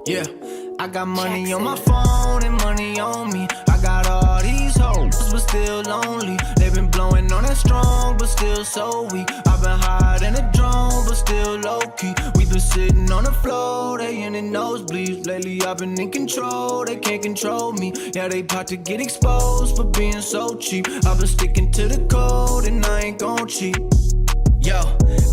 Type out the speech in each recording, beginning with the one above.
Yeah, I got money on my phone and money on me. I got all these hoes, but still lonely. They been blowing on that strong, but still so weak. I've been hiding a drone, but still low-key. We been sitting on the floor, they in the nosebleeds. Lately I've been in control, they can't control me. Yeah, they about to get exposed for being so cheap. I've been sticking to the code and I ain't gon' cheat. Yo,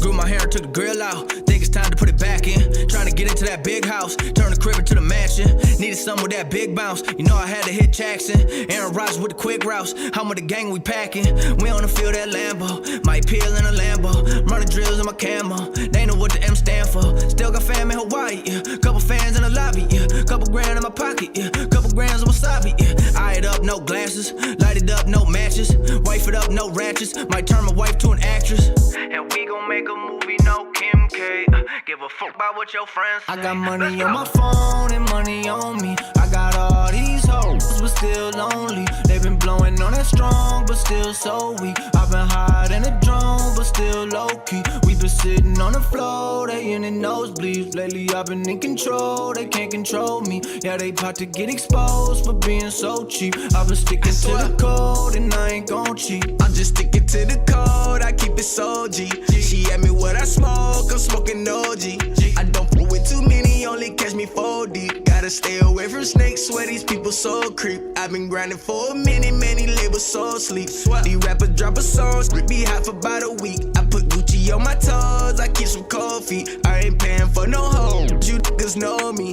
grew my hair and took the grill out. Think it's time to put it back in. Trying to get into that big house, turn the crib into the mansion. Needed something with that big bounce. You know I had to hit Jackson. Aaron Rodgers with the quick routes. I'm with the gang, we packing. We on the field at Lambo. Might peel in a Lambo. Running drills in my camo. They know what the M stand for. Still got fam in Hawaii, yeah. Couple fans in the lobby, yeah. Couple grand in my pocket, yeah. Couple grams of wasabi, yeah. Eye it up, no glasses. Light it up, no matches. Wife it up, no ratchets. Might turn my wife to an actress. And we gon' make a movie, no Kim K. Give a fuck about what your friends say. I got money on my phone and money on me. I got all these hoes, but still lonely. They been blowing on that strong, but still so weak. I've been hiding a drone, but still low-key. We been sitting on the floor, they in the nosebleeds. Lately I've been in control, they can't control me. Yeah, they about to get exposed for being so cheap. I've been sticking to the code and I ain't gon' cheat. I'm just sticking to the code, I keep it so G. She asked me what I smoke, I'm smoking OG. I don't fool with too many, only catch me 4 deep. Gotta stay away from snakes, swear these people so creep. I've been grinding for a minute, many labels so sleep. These rappers drop a song, be hot for about a week. I put Gucci on my toes, I keep some cold feet. I ain't paying for no hoe, you niggas know me.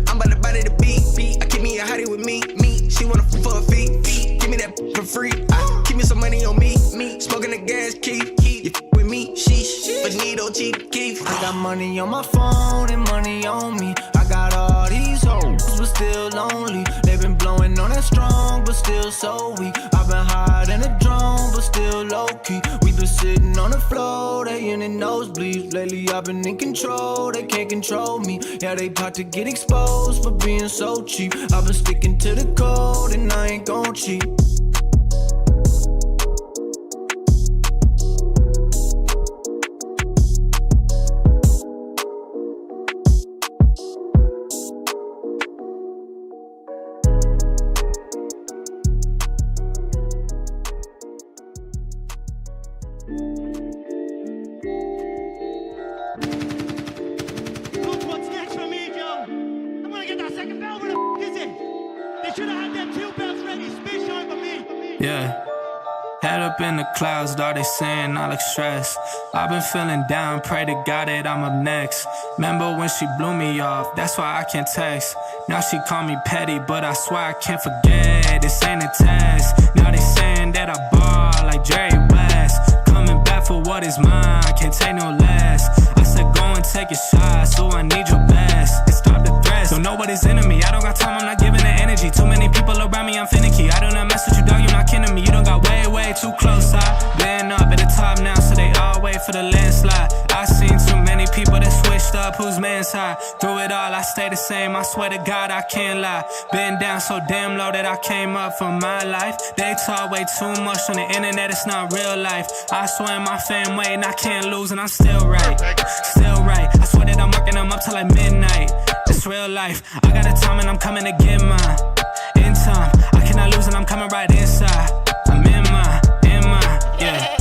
I'm about to body the beat. I keep me a hottie with me. She wanna for a fee. Give me that for free. Keep me some money on me. Smoking the gas, keep. You with me, sheesh. But need OG keep. I got money on my phone and money on me. I got all these hoes, but still lonely. They been blowing on that strong, but still so weak. I've been hiding a drone, but still low-key. We been sitting on the floor, they in the nosebleeds. Lately I've been in control, they can't control me. Yeah, they about to get exposed for being so cheap. I've been sticking to the code and I ain't gon' cheat. Yeah, head up in the clouds, though they saying I look stressed. I've been feeling down, pray to God that I'm up next. Remember when she blew me off, that's why I can't text. Now she call me petty, but I swear I can't forget. This ain't a test, now they saying that I ball like Jerry West. Coming back for what is mine, I can't take no less. I said go and take a shot, so I need your best. And stop the threats, don't know what is in me. I don't got time, I'm not giving the energy. Too many people around me, I'm finicky. I do not mess with you, dog, you're not kidding me. You don't got way too close. I've been up at the top now, so they all wait for the landslide. I seen too many people that switched up, whose man's high. Through it all, I stay the same, I swear to God, I can't lie. Been down so damn low that I came up for my life. They talk way too much on the internet, it's not real life. I swear my fam waiting, I can't lose, and I'm still right. Still right, I swear that I'm working, I'm up till like midnight. It's real life, I got a time and I'm coming to get mine. In time, I cannot lose and I'm coming right inside. I'm in mine, yeah.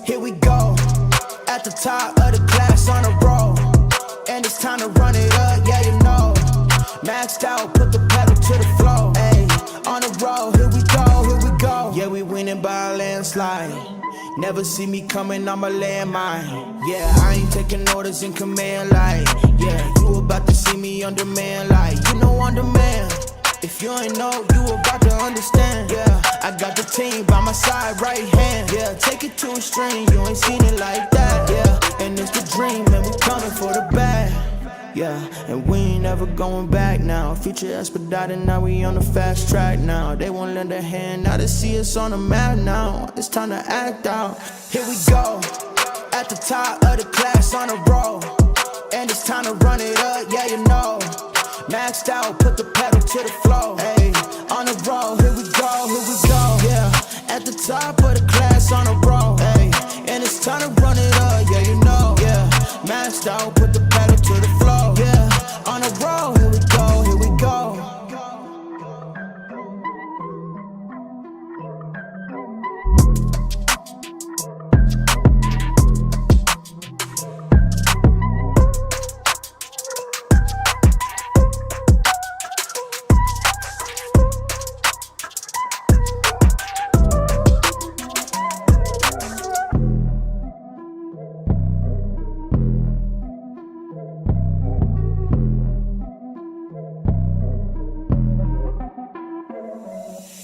Here we go, at the top of the class on a roll. And it's time to run it up, yeah you know. Maxed out, put the pedal to the floor. Ayy, on the road, here we go. Yeah, we winning by a landslide. Never see me coming, I'm a landmine. Yeah, I ain't taking orders in command like. Yeah, you about to see me on demand like. You know on demand. If you ain't know, you about to understand. Yeah, I got the team by my side, right hand. Yeah, take it to a string, you ain't seen it like that. Yeah, and it's the dream, and we coming for the bag. Yeah, and we ain't ever going back now. Future expedited, now we on the fast track now. They won't lend a hand, now they see us on the map now. It's time to act out. Here we go, at the top of the class on a roll. And it's time to run it up, yeah, you know. Maxed out, put the pedal to the floor. Hey, on the road, here we go, yeah. At the top of the class on a roll. Hey, and it's time to run it up, yeah, you know. Yeah, maxed out, put the pedal to the floor. Yeah, on the road, here we go, here we go.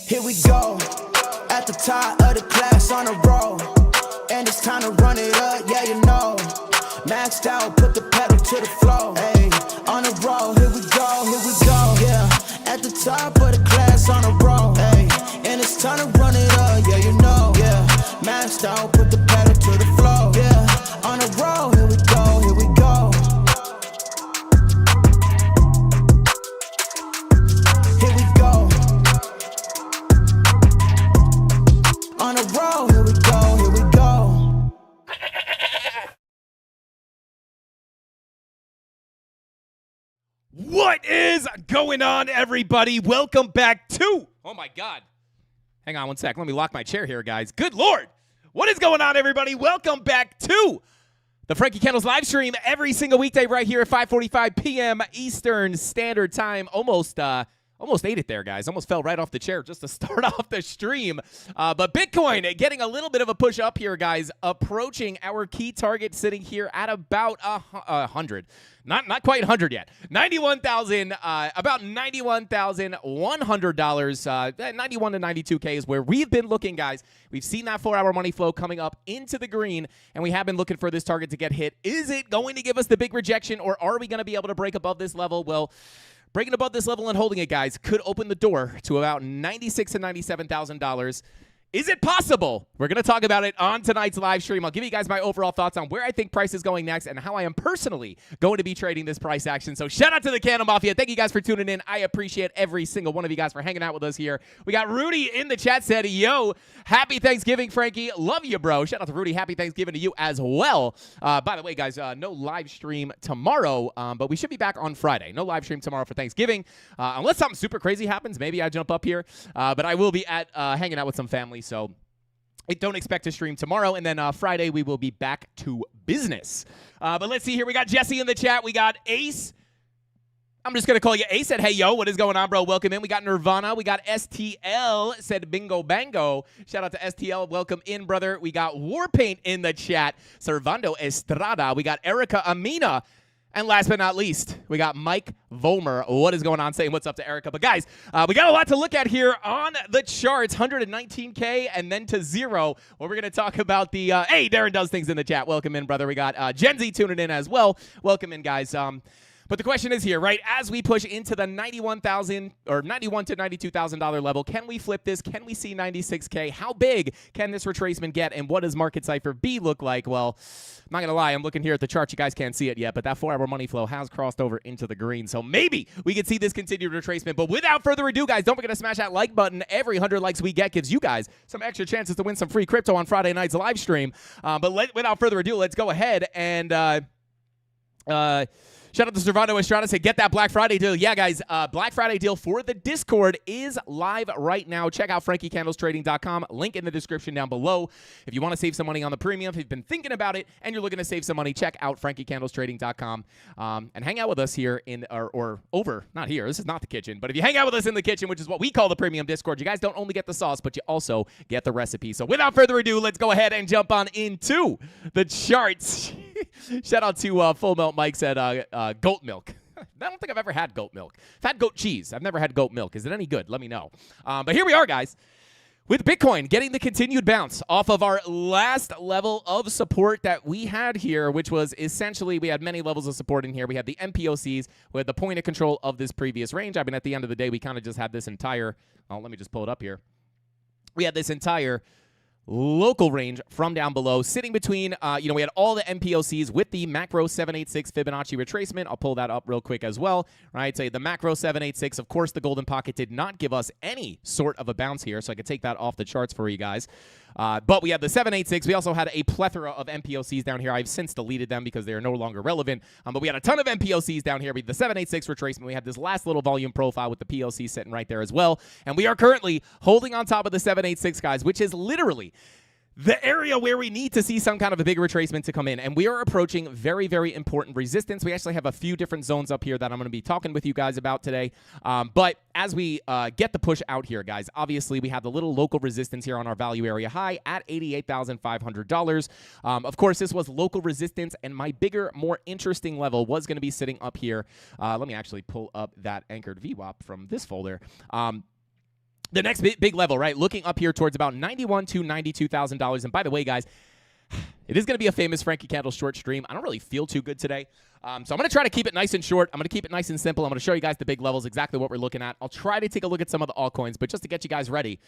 Here we go, at the top of the class on a roll. And it's time to run it up, yeah, you know. Maxed out, put the pedal to the floor. Hey, on the roll, here we go, yeah. At the top of the class on a roll. Hey, and it's time to run it up, yeah, you know. Yeah, maxed out, put the pedal to the floor. Yeah, on the roll, here we go, here we go. Here we go. On a roll, here we go, here we go. What is going on, everybody? Welcome back to... Oh, my God. Hang on one sec. Let me lock my chair here, guys. Good Lord. What is going on, everybody? Welcome back to the Frankie Candles live stream every single weekday right here at 5:45 p.m. Eastern Standard Time. Almost ate it there, guys. Almost fell right off the chair just to start off the stream. But Bitcoin getting a little bit of a push up here, guys. Approaching our key target, sitting here at about 100. Not quite 100 yet. 91,000, about $91,100. 91 to 92K is where we've been looking, guys. We've seen that 4-hour money flow coming up into the green, and we have been looking for this target to get hit. Is it going to give us the big rejection, or are we going to be able to break above this level? Well, breaking above this level and holding it, guys, could open the door to about $96,000 to $97,000. Is it possible? We're going to talk about it on tonight's live stream. I'll give you guys my overall thoughts on where I think price is going next and how I am personally going to be trading this price action. So shout out to the CandleMafia. Thank you guys for tuning in. I appreciate every single one of you guys for hanging out with us here. We got Rudy in the chat said, yo, happy Thanksgiving, Frankie. Love you, bro. Shout out to Rudy. Happy Thanksgiving to you as well. By the way, guys, no live stream tomorrow, but we should be back on Friday. No live stream tomorrow for Thanksgiving. Unless something super crazy happens, maybe I jump up here. But I will be at hanging out with some family. So I don't expect to stream tomorrow, and then Friday we will be back to business. But let's see here. We got Jesse in the chat. We got Ace. I'm just going to call you Ace. Said, hey, yo, what is going on, bro? Welcome in. We got Nirvana. We got STL. Said, bingo, bango. Shout out to STL. Welcome in, brother. We got Warpaint in the chat. Servando Estrada. We got Erica Amina. And last but not least, we got Mike Vollmer. What is going on? Saying what's up to Erica. But guys, we got a lot to look at here on the charts. 119K and then to zero. Where we're going to talk about the, hey, Darren does things in the chat. Welcome in, brother. We got Gen Z tuning in as well. Welcome in, guys. But the question is here, right? As we push into the $91,000 or $91,000 to $92,000 level, can we flip this? Can we see 96K? How big can this retracement get? And what does market cipher B look like? Well, I'm not going to lie. I'm looking here at the chart. You guys can't see it yet, but that 4-hour money flow has crossed over into the green. So maybe we could see this continued retracement. But without further ado, guys, don't forget to smash that like button. Every 100 likes we get gives you guys some extra chances to win some free crypto on Friday night's live stream. But without further ado, let's go ahead and shout out to Servando Estrada. Say, get that Black Friday deal. Yeah, guys, Black Friday deal for the Discord is live right now. Check out FrankieCandlesTrading.com. Link in the description down below. If you want to save some money on the premium, if you've been thinking about it and you're looking to save some money, check out FrankieCandlesTrading.com and hang out with us here in or over. Not here. This is not the kitchen. But if you hang out with us in the kitchen, which is what we call the premium Discord, you guys don't only get the sauce, but you also get the recipe. So without further ado, let's go ahead and jump on into the charts. Shout out to Full Melt Mike said goat milk. I don't think I've ever had goat milk. I've had goat cheese. I've never had goat milk. Is it any good? Let me know. But here we are, guys. With Bitcoin getting the continued bounce off of our last level of support that we had here, which was essentially we had many levels of support in here. We had the MPOCs, we had the point of control of this previous range. I mean, at the end of the day, we kind of just had this entire, let me just pull it up here. We had this entire local range from down below, sitting between, we had all the MPOCs with the macro 786 Fibonacci retracement. I'll pull that up real quick as well, right? So the macro 786, of course, the golden pocket did not give us any sort of a bounce here, so I could take that off the charts for you guys. But we had the 786. We also had a plethora of MPOCs down here. I've since deleted them because they are no longer relevant. But we had a ton of MPOCs down here. We had the 786 retracement. We had this last little volume profile with the POC sitting right there as well. And we are currently holding on top of the 786, guys, which is literally the area where we need to see some kind of a big retracement to come in. And we are approaching very, very important resistance. We actually have a few different zones up here that I'm going to be talking with you guys about today. But as we get the push out here, guys, obviously we have the little local resistance here on our value area high at $88,500. Of course, this was local resistance, and my bigger, more interesting level was going to be sitting up here. Let me actually pull up that anchored VWAP from this folder. The next big level, right, looking up here towards about $91,000 to $92,000. And by the way, guys, it is going to be a famous Frankie Candle short stream. I don't really feel too good today. So I'm going to try to keep it nice and short. I'm going to keep it nice and simple. I'm going to show you guys the big levels, exactly what we're looking at. I'll try to take a look at some of the altcoins, but just to get you guys ready,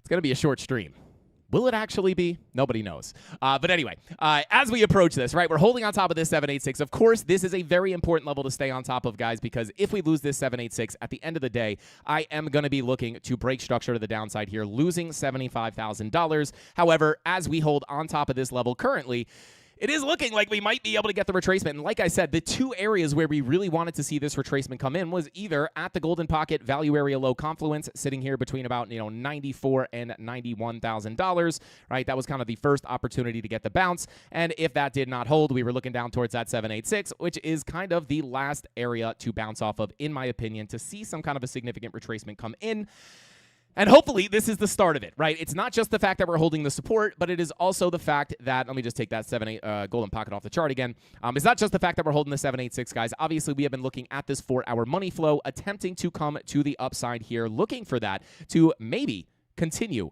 it's going to be a short stream. Will it actually be? Nobody knows. But anyway, as we approach this, right, we're holding on top of this 786. Of course, this is a very important level to stay on top of, guys, because if we lose this 786, at the end of the day, I am going to be looking to break structure to the downside here, losing $75,000. However, as we hold on top of this level currently, it is looking like we might be able to get the retracement. And like I said, the two areas where we really wanted to see this retracement come in was either at the golden pocket value area low confluence, sitting here between about $94,000 and $91,000, right? That was kind of the first opportunity to get the bounce. And if that did not hold, we were looking down towards that 786, which is kind of the last area to bounce off of, in my opinion, to see some kind of a significant retracement come in. And hopefully this is the start of it, right? It's not just the fact that we're holding the support, but it is also the fact that, let me just take that 7-8 golden pocket off the chart again. It's not just the fact that we're holding the 786, guys. Obviously, we have been looking at this 4-hour money flow, attempting to come to the upside here, looking for that to maybe continue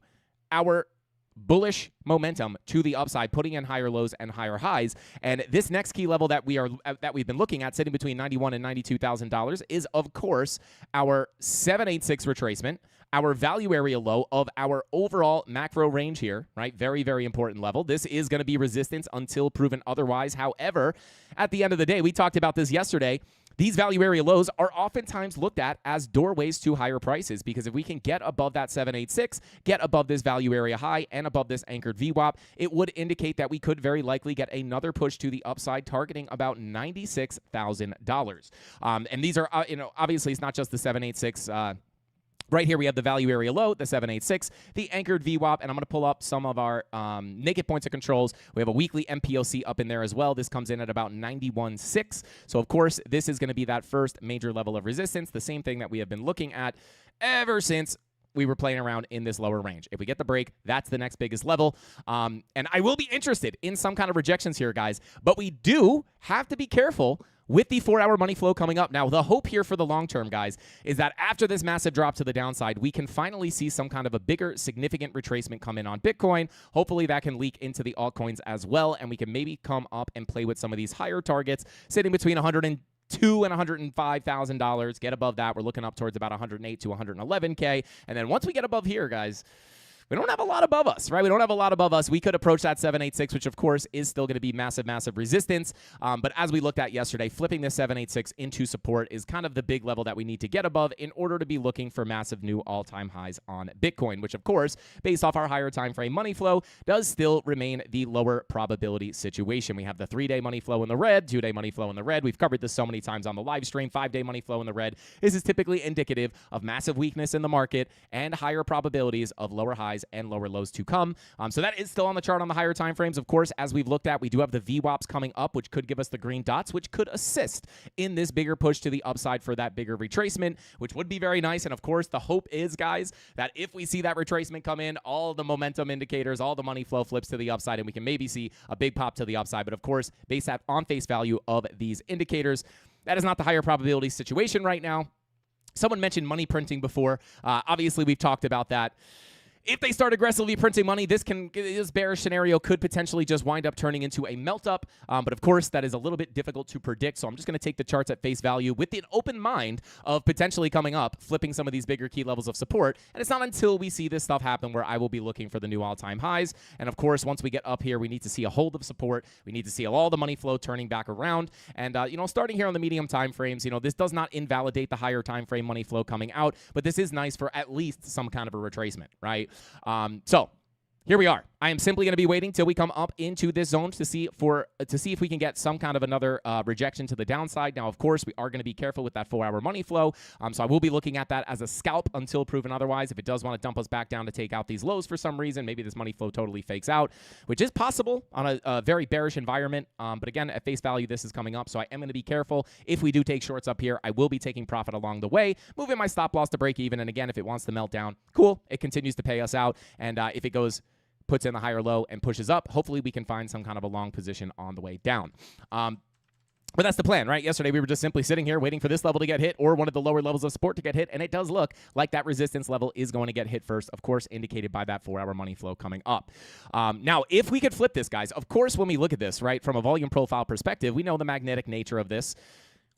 our bullish momentum to the upside, putting in higher lows and higher highs. And this next key level that we've been looking at, sitting between $91,000 and $92,000, is of course our 786 retracement, our value area low of our overall macro range here, right? Very, very important level. This is going to be resistance until proven otherwise. However, at the end of the day, we talked about this yesterday, these value area lows are oftentimes looked at as doorways to higher prices, because if we can get above that 786, get above this value area high and above this anchored VWAP, it would indicate that we could very likely get another push to the upside, targeting about $96,000. And these are, obviously it's not just the 786, right here we have the value area low, the 786, the anchored VWAP, and I'm going to pull up some of our naked points of controls. We have a weekly MPOC up in there as well. This comes in at about 91.6. So, of course, this is going to be that first major level of resistance, the same thing that we have been looking at ever since we were playing around in this lower range. If we get the break, that's the next biggest level. And I will be interested in some kind of rejections here, guys, but we do have to be careful with the 4-hour money flow coming up. Now, the hope here for the long term, guys, is that after this massive drop to the downside, we can finally see some kind of a bigger, significant retracement come in on Bitcoin. Hopefully that can leak into the altcoins as well, and we can maybe come up and play with some of these higher targets, sitting between $102,000 and $105,000. Get above that, we're looking up towards about $108,000 to $111,000. And then once we get above here, guys, we don't have a lot above us, right? We don't have a lot above us. We could approach that 786, which, of course, is still going to be massive, massive resistance. But as we looked at yesterday, flipping this 786 into support is kind of the big level that we need to get above in order to be looking for massive new all-time highs on Bitcoin, which, of course, based off our higher time frame money flow, does still remain the lower probability situation. We have the 3-day money flow in the red, 2-day money flow in the red. We've covered this so many times on the live stream. 5-day money flow in the red. This is typically indicative of massive weakness in the market and higher probabilities of lower highs and lower lows to come. So that is still on the chart on the higher time frames. Of course, as we've looked at, we do have the VWAPs coming up, which could give us the green dots, which could assist in this bigger push to the upside for that bigger retracement, which would be very nice. And of course, the hope is, guys, that if we see that retracement come in, all the momentum indicators, all the money flow flips to the upside, and we can maybe see a big pop to the upside. But of course, based on face value of these indicators, That is not the higher probability situation right now. Someone mentioned money printing before. Obviously, we've talked about that. If they start aggressively printing money, this bearish scenario could potentially just wind up turning into a melt up. But of course, that is a little bit difficult to predict. So I'm just going to take the charts at face value with an open mind of potentially coming up, flipping some of these bigger key levels of support. And it's not until we see this stuff happen where I will be looking for the new all-time highs. And of course, once we get up here, we need to see a hold of support. We need to see all the money flow turning back around. And, starting here on the medium time frames, this does not invalidate the higher time frame money flow coming out. But this is nice for at least some kind of a retracement, right? So here we are. I am simply going to be waiting till we come up into this zone to see if we can get some kind of another rejection to the downside. Now, of course, we are going to be careful with that 4-hour money flow. So I will be looking at that as a scalp until proven otherwise. If it does want to dump us back down to take out these lows for some reason, maybe this money flow totally fakes out, which is possible on a very bearish environment. But again, at face value, this is coming up. So I am going to be careful. If we do take shorts up here, I will be taking profit along the way, moving my stop loss to break even. And again, if it wants to melt down, cool. It continues to pay us out. And if it puts in the higher low and pushes up, hopefully we can find some kind of a long position on the way down. But that's the plan, right? Yesterday, we were just simply sitting here waiting for this level to get hit or one of the lower levels of support to get hit, and it does look like that resistance level is going to get hit first, of course, indicated by that 4-hour money flow coming up. Now, if we could flip this, guys, of course, when we look at this, right, from a volume profile perspective, we know the magnetic nature of this.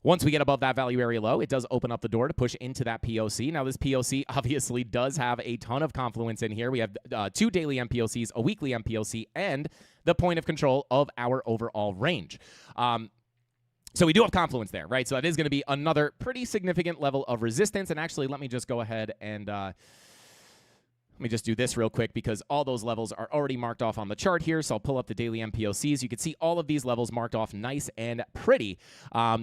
Once we get above that value area low, it does open up the door to push into that POC. Now, this POC obviously does have a ton of confluence in here. We have 2 daily MPOCs, a weekly MPOC, and the point of control of our overall range. So we do have confluence there, right? So that is going to be another pretty significant level of resistance. And actually, let me just go ahead and let me just do this real quick because all those levels are already marked off on the chart here. So I'll pull up the daily MPOCs. You can see all of these levels marked off nice and pretty.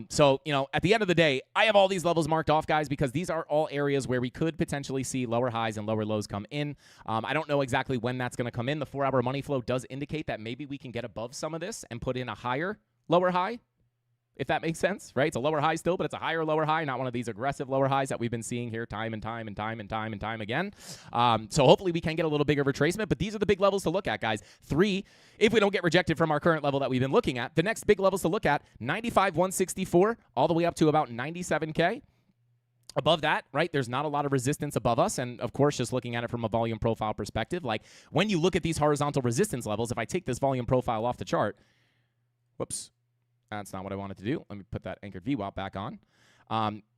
So, at the end of the day, I have all these levels marked off, guys, because these are all areas where we could potentially see lower highs and lower lows come in. I don't know exactly when that's going to come in. The 4-hour money flow does indicate that maybe we can get above some of this and put in a higher lower high, if that makes sense, right? It's a lower high still, but it's a higher lower high, not one of these aggressive lower highs that we've been seeing here time and time again. So hopefully we can get a little bigger retracement, but these are the big levels to look at, guys. 3, if we don't get rejected from our current level that we've been looking at, the next big levels to look at, 95,164 all the way up to about 97K. Above that, right, there's not a lot of resistance above us. And, of course, just looking at it from a volume profile perspective, like when you look at these horizontal resistance levels, if I take this volume profile off the chart, whoops. That's not what I wanted to do. Let me put that anchored VWAP back on.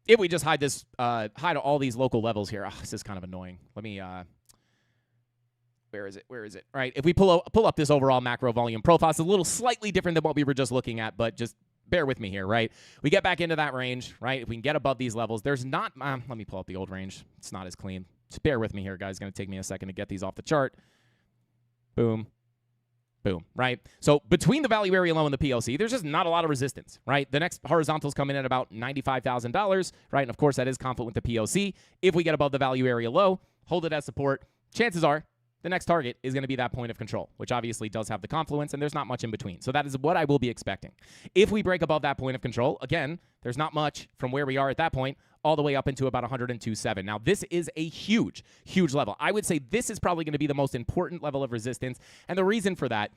If we just hide all these local levels here, this is kind of annoying. Let me, where is it? All right, if we pull up this overall macro volume profile, it's a little slightly different than what we were just looking at, but just bear with me here, right? We get back into that range, right? If we can get above these levels, there's not, let me pull up the old range. It's not as clean. Just bear with me here, guys. It's going to take me a second to get these off the chart. Boom. Boom, right? So between the value area low and the PLC, there's just not a lot of resistance, right? The next horizontals come in at about $95,000, right? And of course, that is confluent with the POC. If we get above the value area low, hold it as support, chances are the next target is going to be that point of control, which obviously does have the confluence, and there's not much in between. So that is what I will be expecting. If we break above that point of control, again, there's not much from where we are at that point all the way up into about 102.7. Now, this is a huge, huge level. I would say this is probably going to be the most important level of resistance, and the reason for that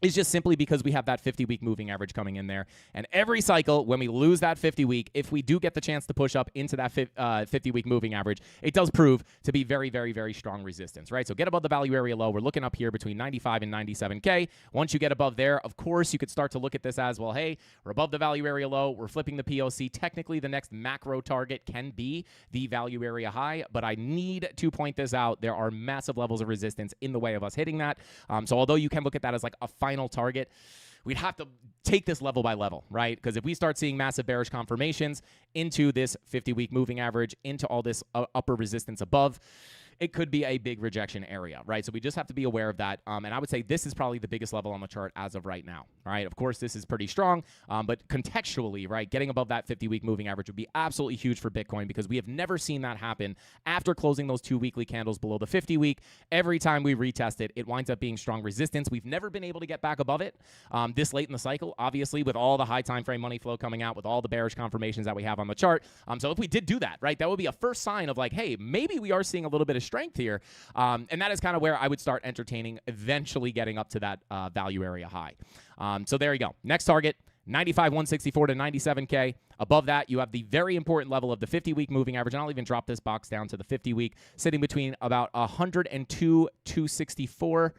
is just simply because we have that 50-week moving average coming in there. And every cycle, when we lose that 50-week, if we do get the chance to push up into that 50-week moving average, it does prove to be very, very, very strong resistance, right? So get above the value area low. We're looking up here between 95 and 97K. Once you get above there, of course, you could start to look at this as, well, hey, we're above the value area low. We're flipping the POC. Technically, the next macro target can be the value area high, but I need to point this out. There are massive levels of resistance in the way of us hitting that. So although you can look at that as like a final target, we'd have to take this level by level, right? Because if we start seeing massive bearish confirmations into this 50-week moving average, into all this upper resistance above, it could be a big rejection area, right? So we just have to be aware of that. And I would say this is probably the biggest level on the chart as of right now, right? Of course, this is pretty strong, but contextually, right, getting above that 50-week moving average would be absolutely huge for Bitcoin because we have never seen that happen after closing those 2 weekly candles below the 50-week. Every time we retest it, it winds up being strong resistance. We've never been able to get back above it this late in the cycle, obviously, with all the high time frame money flow coming out, with all the bearish confirmations that we have on the chart. So if we did do that, right, that would be a first sign of like, hey, maybe we are seeing a little bit of strength here. And that is kind of where I would start entertaining eventually getting up to that value area high. So there you go. Next target, 95, 164 to 97K. Above that, you have the very important level of the 50-week moving average. And I'll even drop this box down to the 50-week, sitting between about 102, 264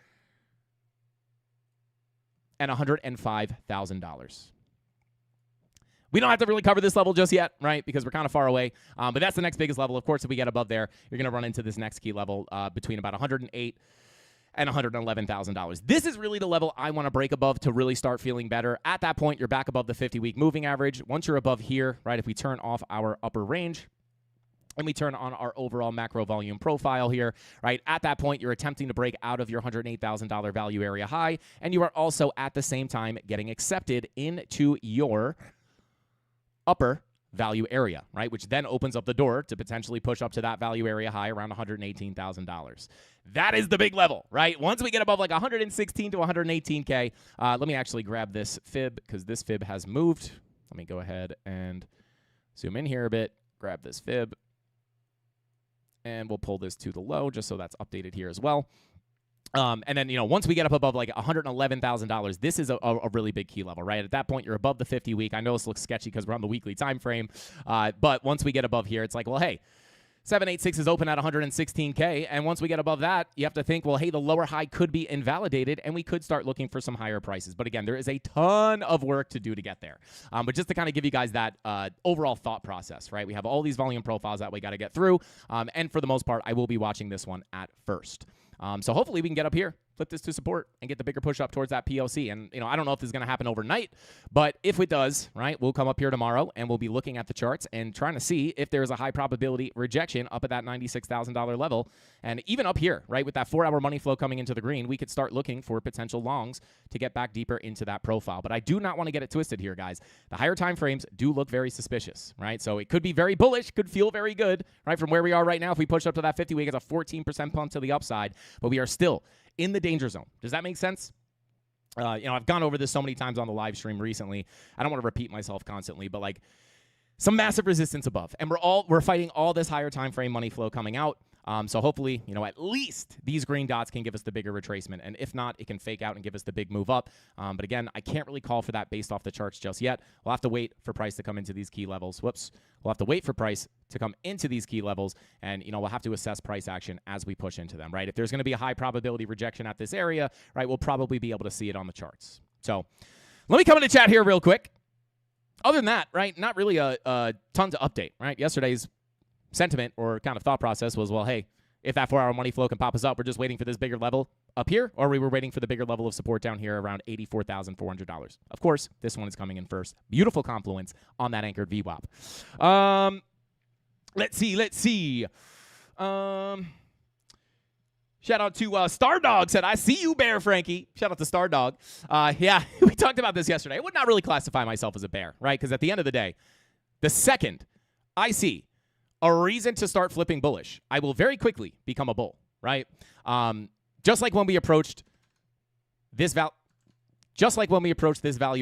and $105,000. We don't have to really cover this level just yet, right, because we're kind of far away. But that's the next biggest level. Of course, if we get above there, you're going to run into this next key level between about 108 and $111,000. This is really the level I want to break above to really start feeling better. At that point, you're back above the 50-week moving average. Once you're above here, right, if we turn off our upper range and we turn on our overall macro volume profile here, right, at that point, you're attempting to break out of your $108,000 value area high, and you are also at the same time getting accepted into your upper value area, right, which then opens up the door to potentially push up to that value area high around $118,000. That is the big level, right? Once we get above like 116 to 118K, let me actually grab this fib because this fib has moved. Let me go ahead and zoom in here a bit, grab this fib, and we'll pull this to the low just so that's updated here as well. And then, once we get up above like $111,000, this is a really big key level, right? At that point, you're above the 50-week. I know this looks sketchy because we're on the weekly time frame, but once we get above here, it's like, well, hey, 786 is open at 116K, and once we get above that, you have to think, well, hey, the lower high could be invalidated, and we could start looking for some higher prices. But again, there is a ton of work to do to get there. But just to kind of give you guys that overall thought process, right? We have all these volume profiles that we got to get through, and for the most part, I will be watching this one at first. So hopefully we can get up here, flip this to support, and get the bigger push up towards that POC. And, I don't know if this is going to happen overnight, but if it does, right, we'll come up here tomorrow, and we'll be looking at the charts and trying to see if there's a high probability rejection up at that $96,000 level. And even up here, right, with that 4-hour money flow coming into the green, we could start looking for potential longs to get back deeper into that profile. But I do not want to get it twisted here, guys. The higher time frames do look very suspicious, right? So it could be very bullish, could feel very good, right, from where we are right now. If we push up to that 50-week, it's a 14% pump to the upside, but we are still in the danger zone. Does that make sense? I've gone over this so many times on the live stream recently. I don't want to repeat myself constantly, but like some massive resistance above, and we're fighting all this higher time frame money flow coming out. So hopefully, at least these green dots can give us the bigger retracement. And if not, it can fake out and give us the big move up. But again, I can't really call for that based off the charts just yet. We'll have to wait for price to come into these key levels. We'll have to wait for price to come into these key levels. And, we'll have to assess price action as we push into them, right? If there's going to be a high probability rejection at this area, right, we'll probably be able to see it on the charts. So let me come into chat here real quick. Other than that, right, not really a ton to update, right? Yesterday's sentiment or kind of thought process was, well, hey, if that 4-hour money flow can pop us up, we're just waiting for this bigger level up here, or we were waiting for the bigger level of support down here around $84,400. Of course, this one is coming in first. Beautiful confluence on that anchored VWAP. Let's see. Shout out to Stardog said, I see you, Bear Frankie. Shout out to Stardog. Yeah, we talked about this yesterday. I would not really classify myself as a bear, right? Because at the end of the day, the second I see a reason to start flipping bullish, I will very quickly become a bull, right? Just like when we approached this value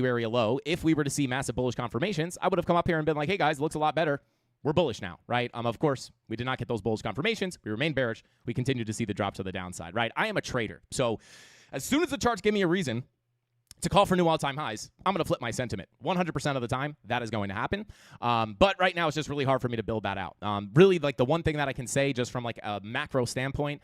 area low, if we were to see massive bullish confirmations, I would have come up here and been like, hey guys, it looks a lot better. We're bullish now, right? Of course, we did not get those bullish confirmations. We remain bearish. We continue to see the drop to the downside, right? I am a trader. So as soon as the charts give me a reason to call for new all-time highs, I'm going to flip my sentiment. 100% of the time, that is going to happen. But right now, it's just really hard for me to build that out. Really, like the one thing that I can say just from like a macro standpoint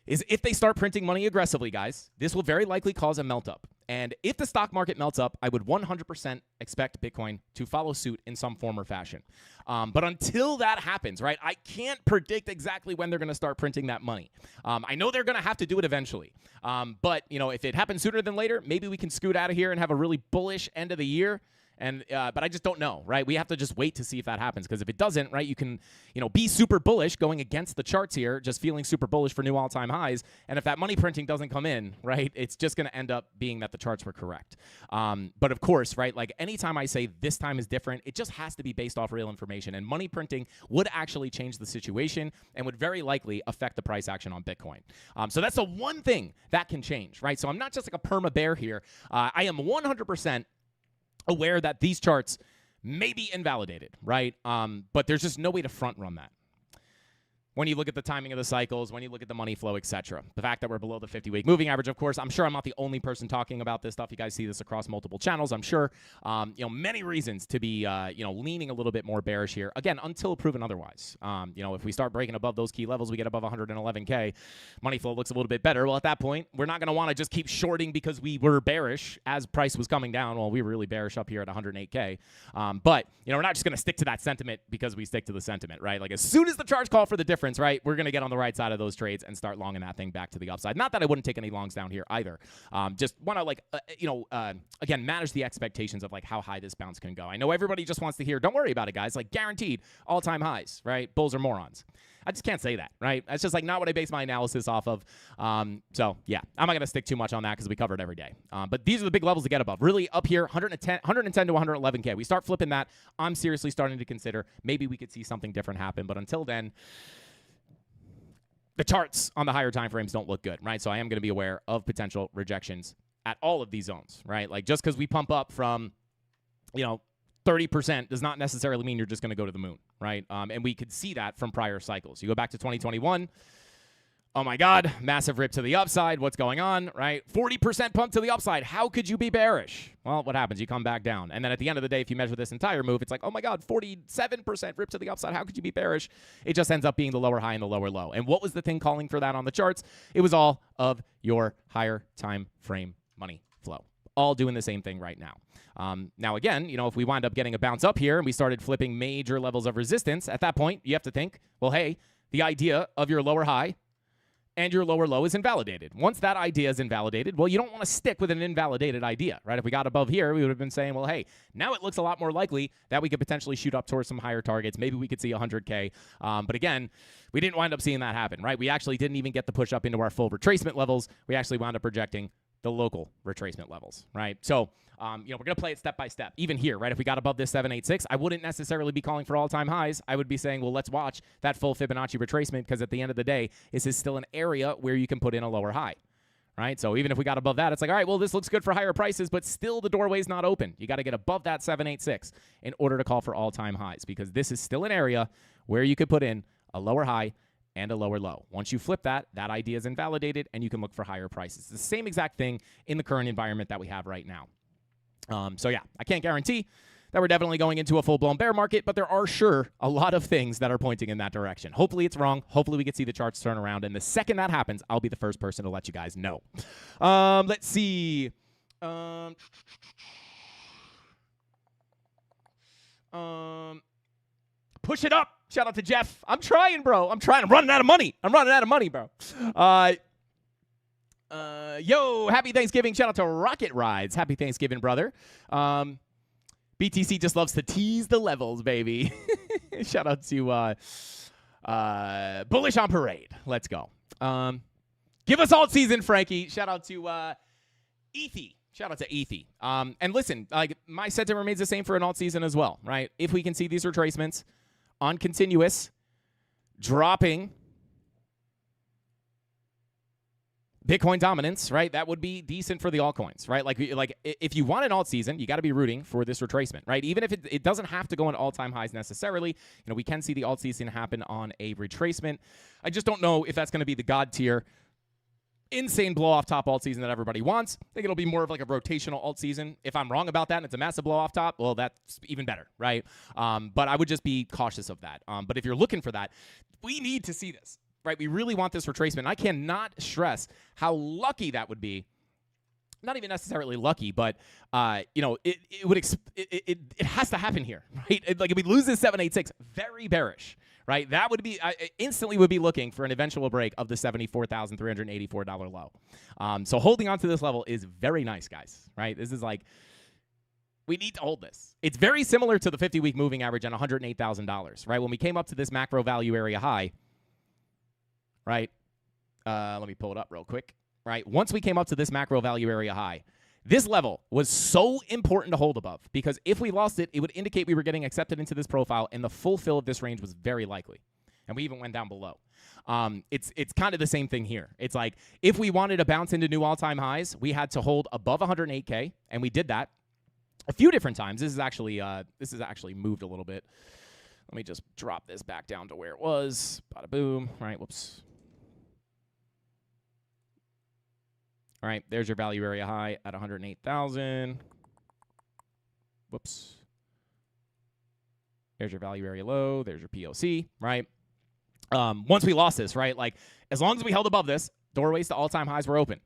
is if they start printing money aggressively, guys, this will very likely cause a melt up. And if the stock market melts up, I would 100% expect Bitcoin to follow suit in some form or fashion. But until that happens, right, I can't predict exactly when they're going to start printing that money. I know they're going to have to do it eventually. But, if it happens sooner than later, maybe we can scoot out of here and have a really bullish end of the year. And but I just don't know, right? We have to just wait to see if that happens, because if it doesn't, right, you can, be super bullish going against the charts here, just feeling super bullish for new all-time highs. And if that money printing doesn't come in, right, it's just going to end up being that the charts were correct. But of course, right, like anytime I say this time is different, it just has to be based off real information. And money printing would actually change the situation and would very likely affect the price action on Bitcoin. So that's the one thing that can change, right? So I'm not just like a perma bear here. I am 100% aware that these charts may be invalidated, right? But there's just no way to front run that. when you look at the timing of the cycles, when you look at the money flow, etc. The fact that we're below the 50-week moving average, of course, I'm sure I'm not the only person talking about this stuff. You guys see this across multiple channels, I'm sure. Many reasons to be, leaning a little bit more bearish here. Again, until proven otherwise. If we start breaking above those key levels, we get above 111K, money flow looks a little bit better. Well, at that point, we're not going to want to just keep shorting because we were bearish as price was coming down. Well, we were really bearish up here at 108K. But, we're not just going to stick to that sentiment because we stick to the sentiment, right? Like, as soon as the charts call for the difference, right, we're going to get on the right side of those trades and start longing that thing back to the upside. Not that I wouldn't take any longs down here either. Just want to, again, manage the expectations of, like, how high this bounce can go. I know everybody just wants to hear, don't worry about it, guys. Like, guaranteed all-time highs, right? Bulls are morons. I just can't say that, right? That's just, like, not what I base my analysis off of. So, yeah, I'm not going to stick too much on that because we cover it every day. But these are the big levels to get above. Really, up here, 110 to 111K. We start flipping that. I'm seriously starting to consider maybe we could see something different happen. But until then, the charts on the higher time frames don't look good, right? So I am going to be aware of potential rejections at all of these zones, right? Like, just because we pump up from, 30% does not necessarily mean you're just going to go to the moon, right? And we could see that from prior cycles. You go back to 2021. Oh, my God, massive rip to the upside. What's going on, right? 40% pump to the upside. How could you be bearish? Well, what happens? You come back down. And then at the end of the day, if you measure this entire move, it's like, oh, my God, 47% rip to the upside. How could you be bearish? It just ends up being the lower high and the lower low. And what was the thing calling for that on the charts? It was all of your higher time frame money flow. All doing the same thing right now. Now, again, if we wind up getting a bounce up here and we started flipping major levels of resistance, at that point, you have to think, well, hey, the idea of your lower high and your lower low is invalidated. Once that idea is invalidated, well, you don't want to stick with an invalidated idea, right? If we got above here, we would have been saying, well, hey, now it looks a lot more likely that we could potentially shoot up towards some higher targets. Maybe we could see 100K. But again, we didn't wind up seeing that happen, right? We actually didn't even get the push up into our full retracement levels. We actually wound up projecting the local retracement levels, right? So, we're going to play it step by step. Even here, right? If we got above this 786, I wouldn't necessarily be calling for all-time highs. I would be saying, well, let's watch that full Fibonacci retracement because at the end of the day, this is still an area where you can put in a lower high, right? So even if we got above that, it's like, all right, well, this looks good for higher prices, but still the doorway's not open. You got to get above that 786 in order to call for all-time highs because this is still an area where you could put in a lower high and a lower low. Once you flip that, that idea is invalidated, and you can look for higher prices. It's the same exact thing in the current environment that we have right now. So, yeah, I can't guarantee that we're definitely going into a full-blown bear market, but there are sure a lot of things that are pointing in that direction. Hopefully it's wrong. Hopefully we can see the charts turn around, and the second that happens, I'll be the first person to let you guys know. Let's see. Push it up. Shout out to Jeff. I'm trying, bro. I'm running out of money. Bro. Yo, happy Thanksgiving. Shout out to Rocket Rides. Happy Thanksgiving, brother. BTC just loves to tease the levels, baby. Shout out to Bullish on Parade. Let's go. Give us alt season, Frankie. Shout out to Ethy. Shout out to Ethy. And listen, like my sentiment remains the same for an alt season as well, right? If we can see these retracements on continuous, dropping Bitcoin dominance, right? That would be decent for the altcoins, right? Like if you want an alt season, you got to be rooting for this retracement, right? Even if it doesn't have to go on all-time highs necessarily, we can see the alt season happen on a retracement. I just don't know if that's going to be the god tier insane blow-off top alt season that everybody wants. I think it'll be more of like a rotational alt season. If I'm wrong about that and it's a massive blow-off top, well, that's even better, right? But I would just be cautious of that. But if you're looking for that, we need to see this, right? We really want this retracement. I cannot stress how lucky that would be. Not even necessarily lucky, but it has to happen here, right? Like if we lose this 786, very bearish, right? That would be instantly would be looking for an eventual break of the $74,384 low. So holding on to this level is very nice, guys, right? This is like we need to hold this. It's very similar to the 50-week moving average on $108,000, right? When we came up to this macro value area high, right? Let me pull it up real quick. Right, once we came up to this macro value area high, this level was so important to hold above because if we lost it, it would indicate we were getting accepted into this profile, and the full fill of this range was very likely. And we even went down below. It's kind of the same thing here. It's like if we wanted to bounce into new all-time highs, we had to hold above 108K, and we did that a few different times. This is actually moved a little bit. Let me just drop this back down to where it was. Bada boom. All right, whoops. All right, there's your value area high at 108,000. Whoops. There's your value area low. There's your POC, right? Once we lost this, right? Like, as long as we held above this, doorways to all-time highs were open.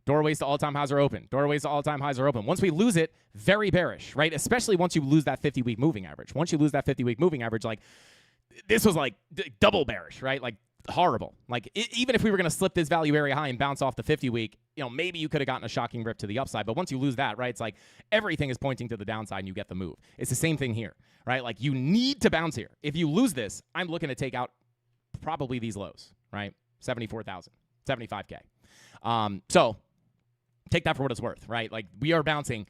Doorways to all-time highs are open. Doorways to all-time highs are open. Once we lose it, very bearish, right? Especially once you lose that 50-week moving average. Once you lose that 50-week moving average, like, this was like double bearish, right? Like, horrible. Like, even if we were going to slip this value area high and bounce off the 50-week, you know, maybe you could have gotten a shocking rip to the upside. But once you lose that, right, it's like everything is pointing to the downside and you get the move. It's the same thing here, right? Like, you need to bounce here. If you lose this, I'm looking to take out probably these lows, right? 74,000, 75K. So take that for what it's worth, right? Like, we are bouncing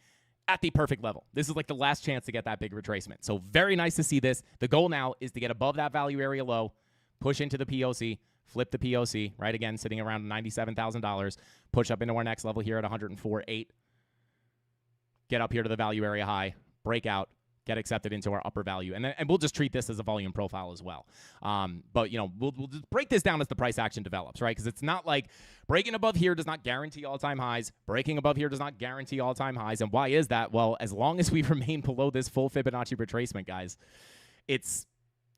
at the perfect level. This is like the last chance to get that big retracement. So very nice to see this. The goal now is to get above that value area low, push into the POC, flip the POC, right? Again, sitting around $97,000, push up into our next level here at 104.8. Get up here to the value area high, break out, get accepted into our upper value. And we'll just treat this as a volume profile as well. But, you know, we'll just break this down as the price action develops, right? Because it's not like breaking above here does not guarantee all-time highs. Breaking above here does not guarantee all-time highs. And why is that? Well, as long as we remain below this full Fibonacci retracement, guys, it's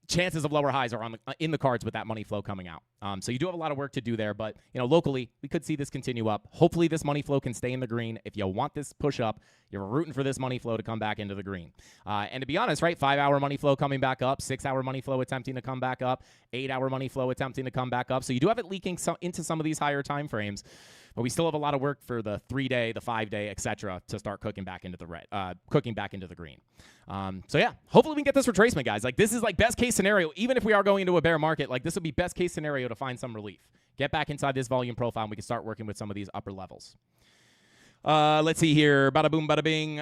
chances of lower highs are in the cards with that money flow coming out. So you do have a lot of work to do there, but, you know, locally, we could see this continue up. Hopefully this money flow can stay in the green. If you want this push up, you're rooting for this money flow to come back into the green. And to be honest, right, 5-hour money flow coming back up, 6-hour money flow attempting to come back up, 8-hour money flow attempting to come back up. So you do have it leaking into some of these higher time frames, but we still have a lot of work for the 3-day, the 5-day, etc., to start cooking back into the red, cooking back into the green. So yeah, hopefully we can get this retracement, guys. Like, this is like best case scenario. Even if we are going into a bear market, like, this would be best case scenario to find some relief. Get back inside this volume profile, and we can start working with some of these upper levels. Let's see here. Bada boom, bada bing.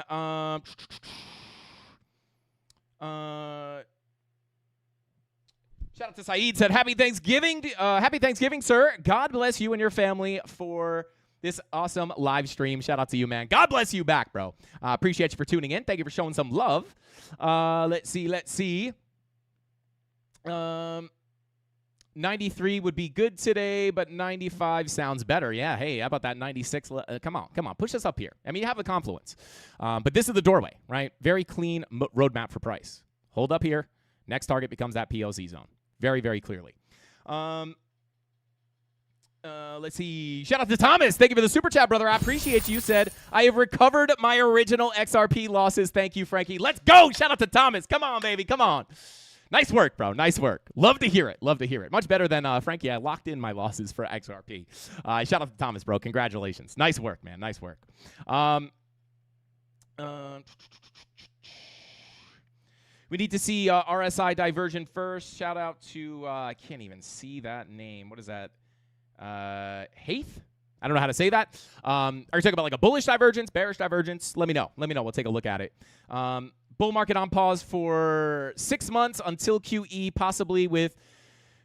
Shout out to Saeed, said, Happy Thanksgiving, sir. God bless you and your family for this awesome live stream. Shout out to you, man. God bless you back, bro. Appreciate you for tuning in. Thank you for showing some love. Let's see. 93 would be good today, but 95 sounds better. Yeah, hey, how about that 96? Come on. Push us up here. I mean, you have a confluence. But this is the doorway, right? Very clean roadmap for price. Hold up here. Next target becomes that POC zone. Very, very clearly. Let's see. Shout out to Thomas. Thank you for the super chat, brother. I appreciate you. Said, I have recovered my original XRP losses. Thank you, Frankie. Let's go. Shout out to Thomas. Come on, baby. Come on. Nice work, bro. Nice work. Love to hear it. Much better than Frankie. I locked in my losses for XRP. Shout out to Thomas, bro. Congratulations. Nice work, man. Nice work. We need to see RSI diversion first. Shout out to, I can't even see that name. What is that? Haith? I don't know how to say that. Are you talking about like a bullish divergence, bearish divergence? Let me know. We'll take a look at it. Bull market on pause for 6 months until QE, possibly with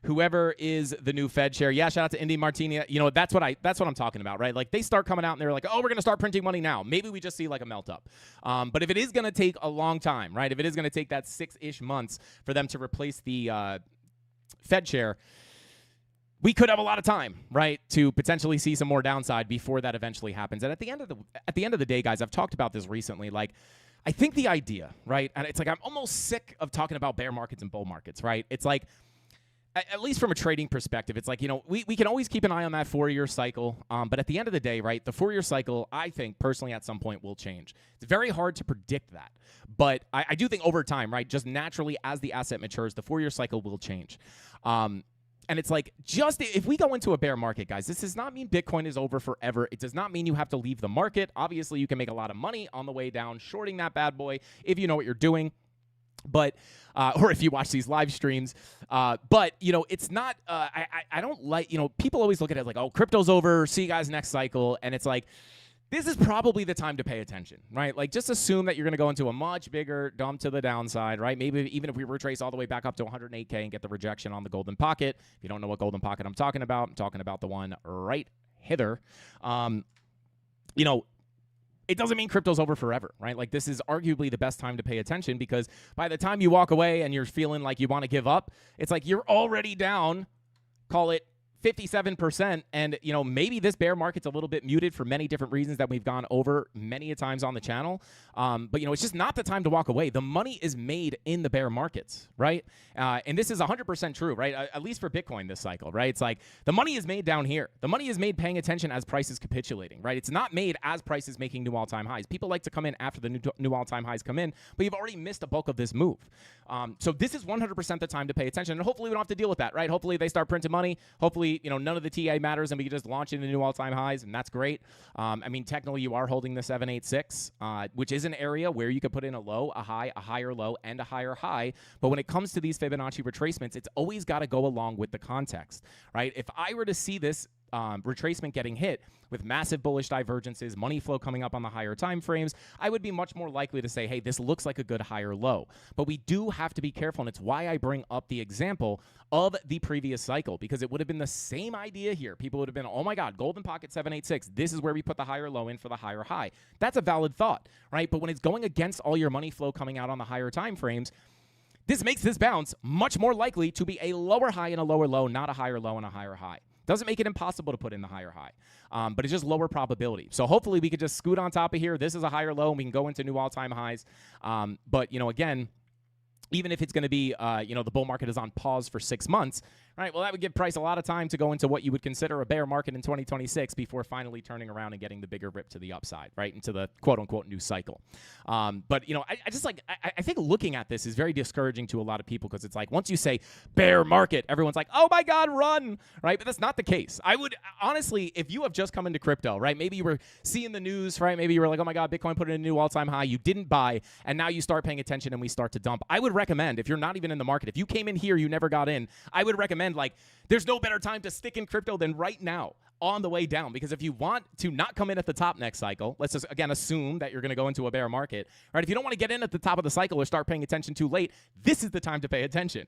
whoever is the new Fed chair. Yeah, shout out to Indy Martini. You know, that's what I'm talking about, right? Like, they start coming out and they're like, oh, we're going to start printing money now. Maybe we just see like a melt up. But if it is going to take a long time, right? If it is going to take that 6-ish months for them to replace the Fed chair, we could have a lot of time, right, to potentially see some more downside before that eventually happens. And at the end of the day, guys, I've talked about this recently. Like, I think the idea, right, and it's like I'm almost sick of talking about bear markets and bull markets, right? It's like, at least from a trading perspective, it's like, you know, we can always keep an eye on that 4-year cycle. But at the end of the day, right, the 4-year cycle, I think, personally, at some point will change. It's very hard to predict that. But I do think over time, right, just naturally as the asset matures, the 4-year cycle will change. And it's like, just if we go into a bear market, guys, this does not mean Bitcoin is over forever. It does not mean you have to leave the market. Obviously, you can make a lot of money on the way down shorting that bad boy if you know what you're doing. But, or if you watch these live streams, but, you know, it's not, I don't like, you know, people always look at it like, oh, crypto's over, see you guys next cycle. And it's like, this is probably the time to pay attention, right? Like, just assume that you're going to go into a much bigger dump to the downside, right? Maybe even if we retrace all the way back up to 108K and get the rejection on the golden pocket. If you don't know what golden pocket I'm talking about the one right hither. You know, it doesn't mean crypto's over forever, right? Like, this is arguably the best time to pay attention, because by the time you walk away and you're feeling like you want to give up, it's like you're already down, call it 57%, and maybe this bear market's a little bit muted for many different reasons that we've gone over many a times on the channel. But it's just not the time to walk away. The money is made in the bear markets, right? And this is 100% true, right? At least for Bitcoin this cycle, right? It's like the money is made down here. The money is made paying attention as price is capitulating, right? It's not made as price is making new all-time highs. People like to come in after the new all-time highs come in, but you've already missed a bulk of this move. So this is 100% the time to pay attention, and hopefully we don't have to deal with that, right? Hopefully they start printing money. Hopefully, none of the TA matters, and we can just launch into new all-time highs, and that's great. I mean, technically, you are holding the 786, which is an area where you could put in a low, a high, a higher low, and a higher high. But when it comes to these Fibonacci retracements, it's always got to go along with the context, right? If I were to see this retracement getting hit with massive bullish divergences, money flow coming up on the higher time frames, I would be much more likely to say, hey, this looks like a good higher low. But we do have to be careful, and it's why I bring up the example of the previous cycle, because it would have been the same idea here. People would have been, oh my God, golden pocket 786, this is where we put the higher low in for the higher high. That's a valid thought, right? But when it's going against all your money flow coming out on the higher time frames, this makes this bounce much more likely to be a lower high and a lower low, not a higher low and a higher high. Doesn't make it impossible to put in the higher high, but it's just lower probability. So hopefully we could just scoot on top of here. This is a higher low, and we can go into new all-time highs. But, again, even if it's going to be, the bull market is on pause for 6 months, right? Well, that would give price a lot of time to go into what you would consider a bear market in 2026 before finally turning around and getting the bigger rip to the upside, right? Into the quote-unquote new cycle. But, I think looking at this is very discouraging to a lot of people, because it's like once you say bear market, everyone's like, oh my God, run, right? But that's not the case. I would, honestly, if you have just come into crypto, right? Maybe you were seeing the news, right? Maybe you were like, oh my God, Bitcoin put in a new all-time high. You didn't buy, and now you start paying attention and we start to dump. I would recommend, if you're not even in the market, if you came in here, you never got in, I would recommend, like, there's no better time to stick in crypto than right now on the way down. Because if you want to not come in at the top next cycle, let's just, again, assume that you're going to go into a bear market, right? If you don't want to get in at the top of the cycle or start paying attention too late, this is the time to pay attention.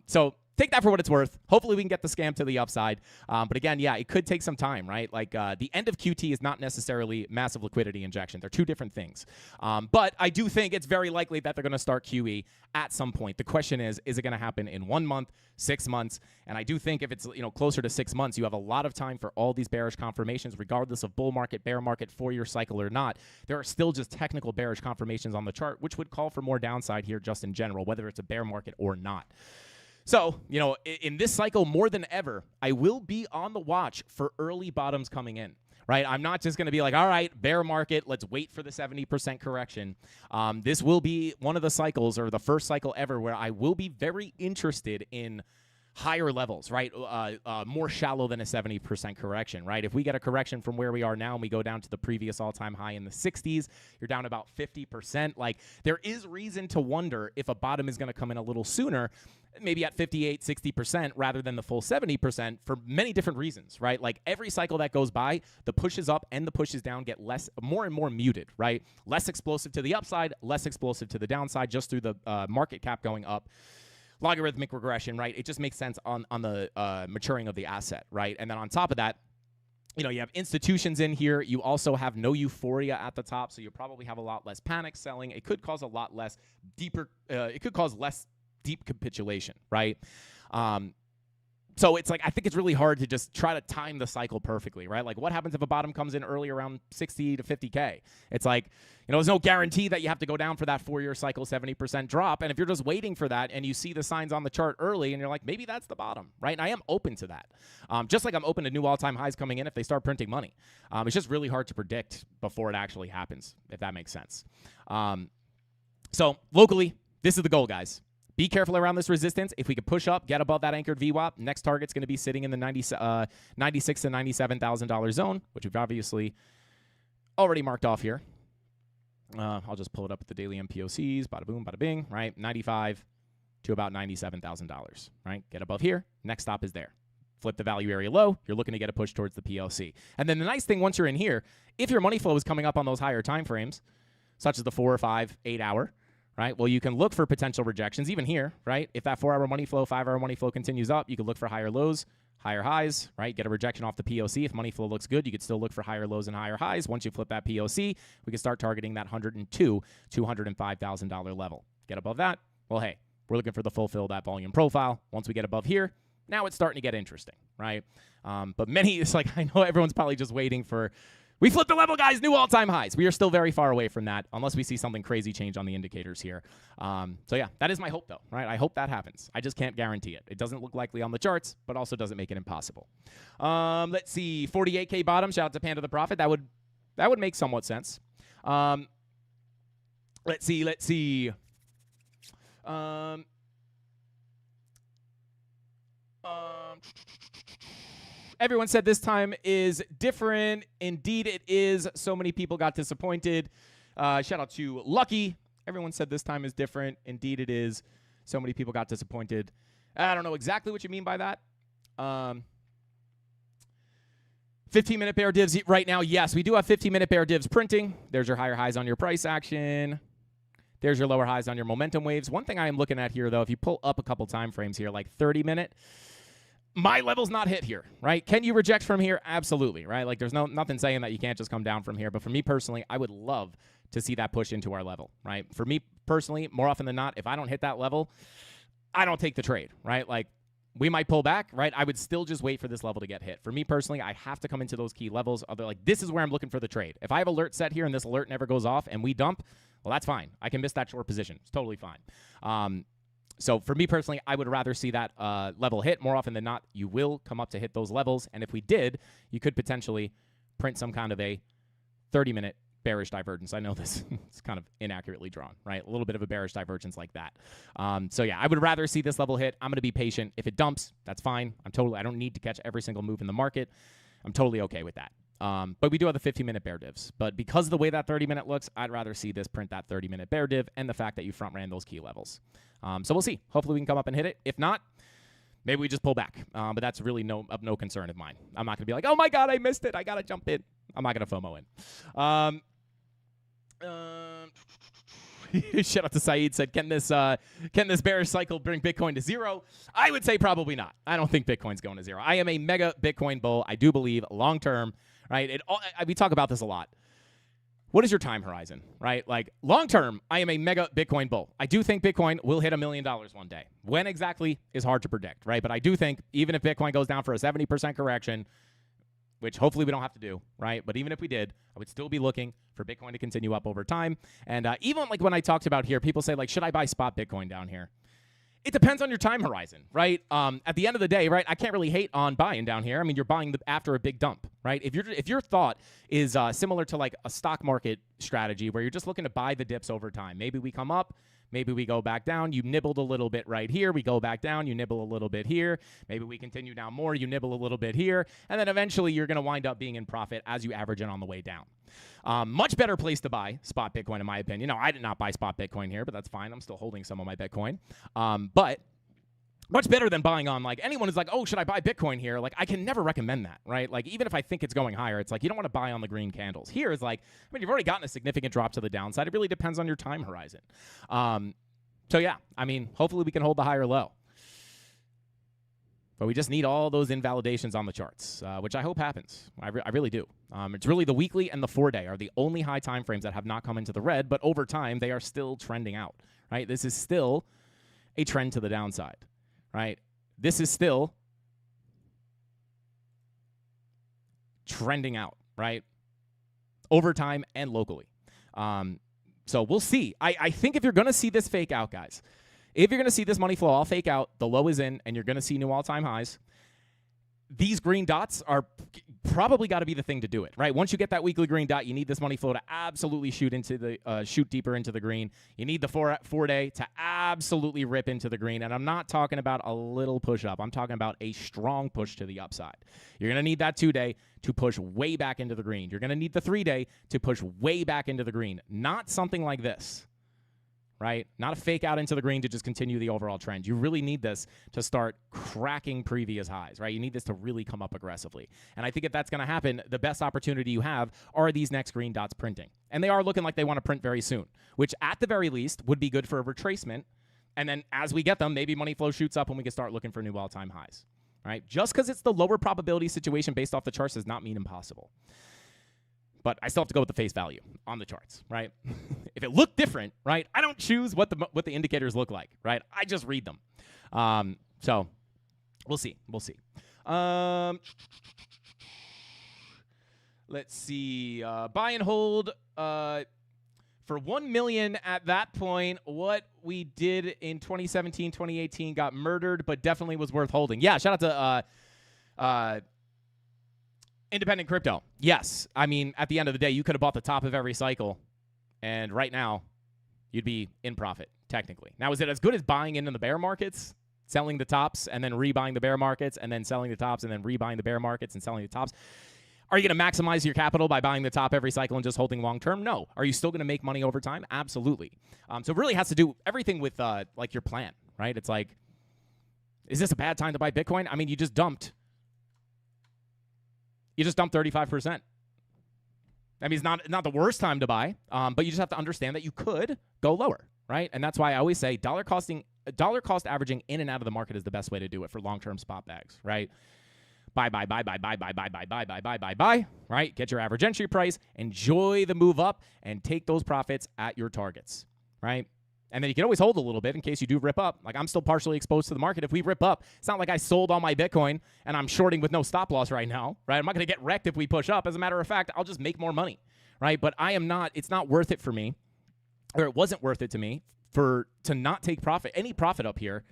So take that for what it's worth. Hopefully we can get the scam to the upside. But again, yeah, it could take some time, right? Like the end of QT is not necessarily massive liquidity injection. They're two different things. But I do think it's very likely that they're going to start QE at some point. The question is it going to happen in 1 month, 6 months? And I do think if it's closer to 6 months, you have a lot of time for all these bearish confirmations, regardless of bull market, bear market, 4-year cycle or not. There are still just technical bearish confirmations on the chart, which would call for more downside here just in general, whether it's a bear market or not. So, in this cycle more than ever, I will be on the watch for early bottoms coming in, right? I'm not just going to be like, all right, bear market, let's wait for the 70% correction. This will be one of the cycles, or the first cycle ever, where I will be very interested in higher levels, right? More shallow than a 70% correction, right? If we get a correction from where we are now and we go down to the previous all-time high in the 60s, you're down about 50%. Like, there is reason to wonder if a bottom is going to come in a little sooner, maybe at 58, 60% rather than the full 70% for many different reasons, right? Like, every cycle that goes by, the pushes up and the pushes down get more and more muted, right? Less explosive to the upside, less explosive to the downside, just through the market cap going up. Logarithmic regression, right? It just makes sense on the maturing of the asset, right? And then on top of that, you have institutions in here. You also have no euphoria at the top, so you probably have a lot less panic selling. It could cause a lot less deeper. It could cause less deep capitulation, right? So it's like, I think it's really hard to just try to time the cycle perfectly, right? Like, what happens if a bottom comes in early around 60 to 50K? It's like, there's no guarantee that you have to go down for that 4-year cycle 70% drop. And if you're just waiting for that and you see the signs on the chart early and you're like, maybe that's the bottom, right? And I am open to that. Just like I'm open to new all-time highs coming in if they start printing money. It's just really hard to predict before it actually happens, if that makes sense. So locally, this is the goal, guys. Be careful around this resistance. If we could push up, get above that anchored VWAP, next target's going to be sitting in the $96,000 to $97,000 zone, which we've obviously already marked off here. I'll just pull it up at the daily MPOCs. Bada boom, bada bing, right? 95 to about $97,000, right? Get above here. Next stop is there. Flip the value area low. You're looking to get a push towards the PLC. And then the nice thing, once you're in here, if your money flow is coming up on those higher time frames, such as the 4 or 5, 8 hour, right? Well, you can look for potential rejections even here, right? If that 4-hour money flow, 5-hour money flow continues up, you can look for higher lows, higher highs, right? Get a rejection off the POC. If money flow looks good, you could still look for higher lows and higher highs. Once you flip that POC, we can start targeting that $205,000 level. Get above that, well, hey, we're looking for the fulfill that volume profile. Once we get above here, now it's starting to get interesting, right? But it's like, I know everyone's probably just waiting for, we flipped the level, guys, new all-time highs. We are still very far away from that unless we see something crazy change on the indicators here. So yeah, that is my hope though, right? I hope that happens. I just can't guarantee it. It doesn't look likely on the charts, but also doesn't make it impossible. Let's see, 48K bottom, shout out to Panda the Prophet. That would make somewhat sense. Let's see. Everyone said this time is different. Indeed, it is. So many people got disappointed. Shout out to Lucky. Everyone said this time is different. Indeed, it is. So many people got disappointed. I don't know exactly what you mean by that. 15-minute bear divs right now. Yes, we do have 15-minute bear divs printing. There's your higher highs on your price action. There's your lower highs on your momentum waves. One thing I am looking at here, though, if you pull up a couple time frames here, like 30-minute, my level's not hit here, right? Can you reject from here? Absolutely, right? Like there's nothing saying that you can't just come down from here. But for me personally, I would love to see that push into our level, right? For me personally, more often than not, if I don't hit that level, I don't take the trade, right? Like we might pull back, right? I would still just wait for this level to get hit. For me personally, I have to come into those key levels. Like this is where I'm looking for the trade. If I have alert set here and this alert never goes off and we dump, well, that's fine. I can miss that short position. It's totally fine. So for me personally, I would rather see that level hit. More often than not, you will come up to hit those levels. And if we did, you could potentially print some kind of a 30-minute bearish divergence. I know this is kind of inaccurately drawn, right? A little bit of a bearish divergence like that. So yeah, I would rather see this level hit. I'm going to be patient. If it dumps, that's fine. I don't need to catch every single move in the market. I'm totally okay with that. But we do have the 15-minute bear divs. But because of the way that 30-minute looks, I'd rather see this print that 30-minute bear div and the fact that you front ran those key levels. So we'll see. Hopefully we can come up and hit it. If not, maybe we just pull back. But that's really no concern of mine. I'm not going to be like, oh my God, I missed it. I got to jump in. I'm not going to FOMO in. Shout out to Saeed, said, can this bearish cycle bring Bitcoin to zero? I would say probably not. I don't think Bitcoin's going to zero. I am a mega Bitcoin bull. I do believe long term, right? We talk about this a lot. What is your time horizon, right? Like long term, I am a mega Bitcoin bull. I do think Bitcoin will hit $1 million one day. When exactly is hard to predict, right? But I do think even if Bitcoin goes down for a 70% correction, which hopefully we don't have to do, right? But even if we did, I would still be looking for Bitcoin to continue up over time. And even like when I talked about here, people say like, should I buy spot Bitcoin down here? It depends on your time horizon, right? At the end of the day, right, I can't really hate on buying down here. I mean, you're buying after a big dump, right? If your thought is similar to like a stock market strategy where you're just looking to buy the dips over time, maybe we come up, maybe we go back down. You nibbled a little bit right here. We go back down. You nibble a little bit here. Maybe we continue down more. You nibble a little bit here. And then eventually you're going to wind up being in profit as you average in on the way down. Much better place to buy spot Bitcoin, in my opinion. No, I did not buy spot Bitcoin here, but that's fine. I'm still holding some of my Bitcoin. But much better than buying on, like, anyone is like, oh, should I buy Bitcoin here? Like, I can never recommend that, right? Like, even if I think it's going higher, it's like, you don't want to buy on the green candles. Here is like, I mean, you've already gotten a significant drop to the downside. It really depends on your time horizon. So, yeah, I mean, hopefully we can hold the higher low. But we just need all those invalidations on the charts, which I hope happens. I really do. It's really the weekly and the 4-day are the only high time frames that have not come into the red, but over time, they are still trending out, right? This is still a trend to the downside, right? This is still trending out, right? Over time and locally. So we'll see. I think if you're going to see this fake out, guys, if you're going to see this money flow all fake out, the low is in, and you're going to see new all-time highs, these green dots are probably got to be the thing to do it, right? Once you get that weekly green dot, you need this money flow to absolutely shoot deeper into the green. You need the 4-day to absolutely rip into the green, and I'm not talking about a little push up. I'm talking about a strong push to the upside. You're going to need that 2-day to push way back into the green. You're going to need the 3-day to push way back into the green, not something like this. Right? Not a fake out into the green to just continue the overall trend. You really need this to start cracking previous highs, right? You need this to really come up aggressively. And I think if that's going to happen, the best opportunity you have are these next green dots printing. And they are looking like they want to print very soon, which at the very least would be good for a retracement. And then as we get them, maybe money flow shoots up and we can start looking for new all-time highs. right? Just because it's the lower probability situation based off the charts does not mean impossible. But I still have to go with the face value on the charts, right? If it looked different, right, I don't choose what the indicators look like, right? I just read them. So we'll see. We'll see. Let's see. Buy and hold for 1 million at that point. What we did in 2017, 2018 got murdered, but definitely was worth holding. Yeah, shout out to Independent Crypto. Yes. I mean, at the end of the day, you could have bought the top of every cycle, and right now, you'd be in profit, technically. Now, is it as good as buying into the bear markets, selling the tops, and then rebuying the bear markets, and then selling the tops, and then rebuying the bear markets and selling the tops? Are you going to maximize your capital by buying the top every cycle and just holding long term? No. Are you still going to make money over time? Absolutely. So it really has to do everything with like your plan, right? It's like, is this a bad time to buy Bitcoin? I mean, you just dumped 35%. I mean, it's not the worst time to buy, but you just have to understand that you could go lower, right? And that's why I always say dollar cost averaging in and out of the market is the best way to do it for long-term spot bags, right? Buy, right? Get your average entry price, enjoy the move up, and take those profits at your targets, right? And then you can always hold a little bit in case you do rip up. Like, I'm still partially exposed to the market. If we rip up, it's not like I sold all my Bitcoin and I'm shorting with no stop loss right now, right? I'm not going to get wrecked if we push up. As a matter of fact, I'll just make more money, right? But it's not worth it for me, or it wasn't worth it to me to not take any profit up here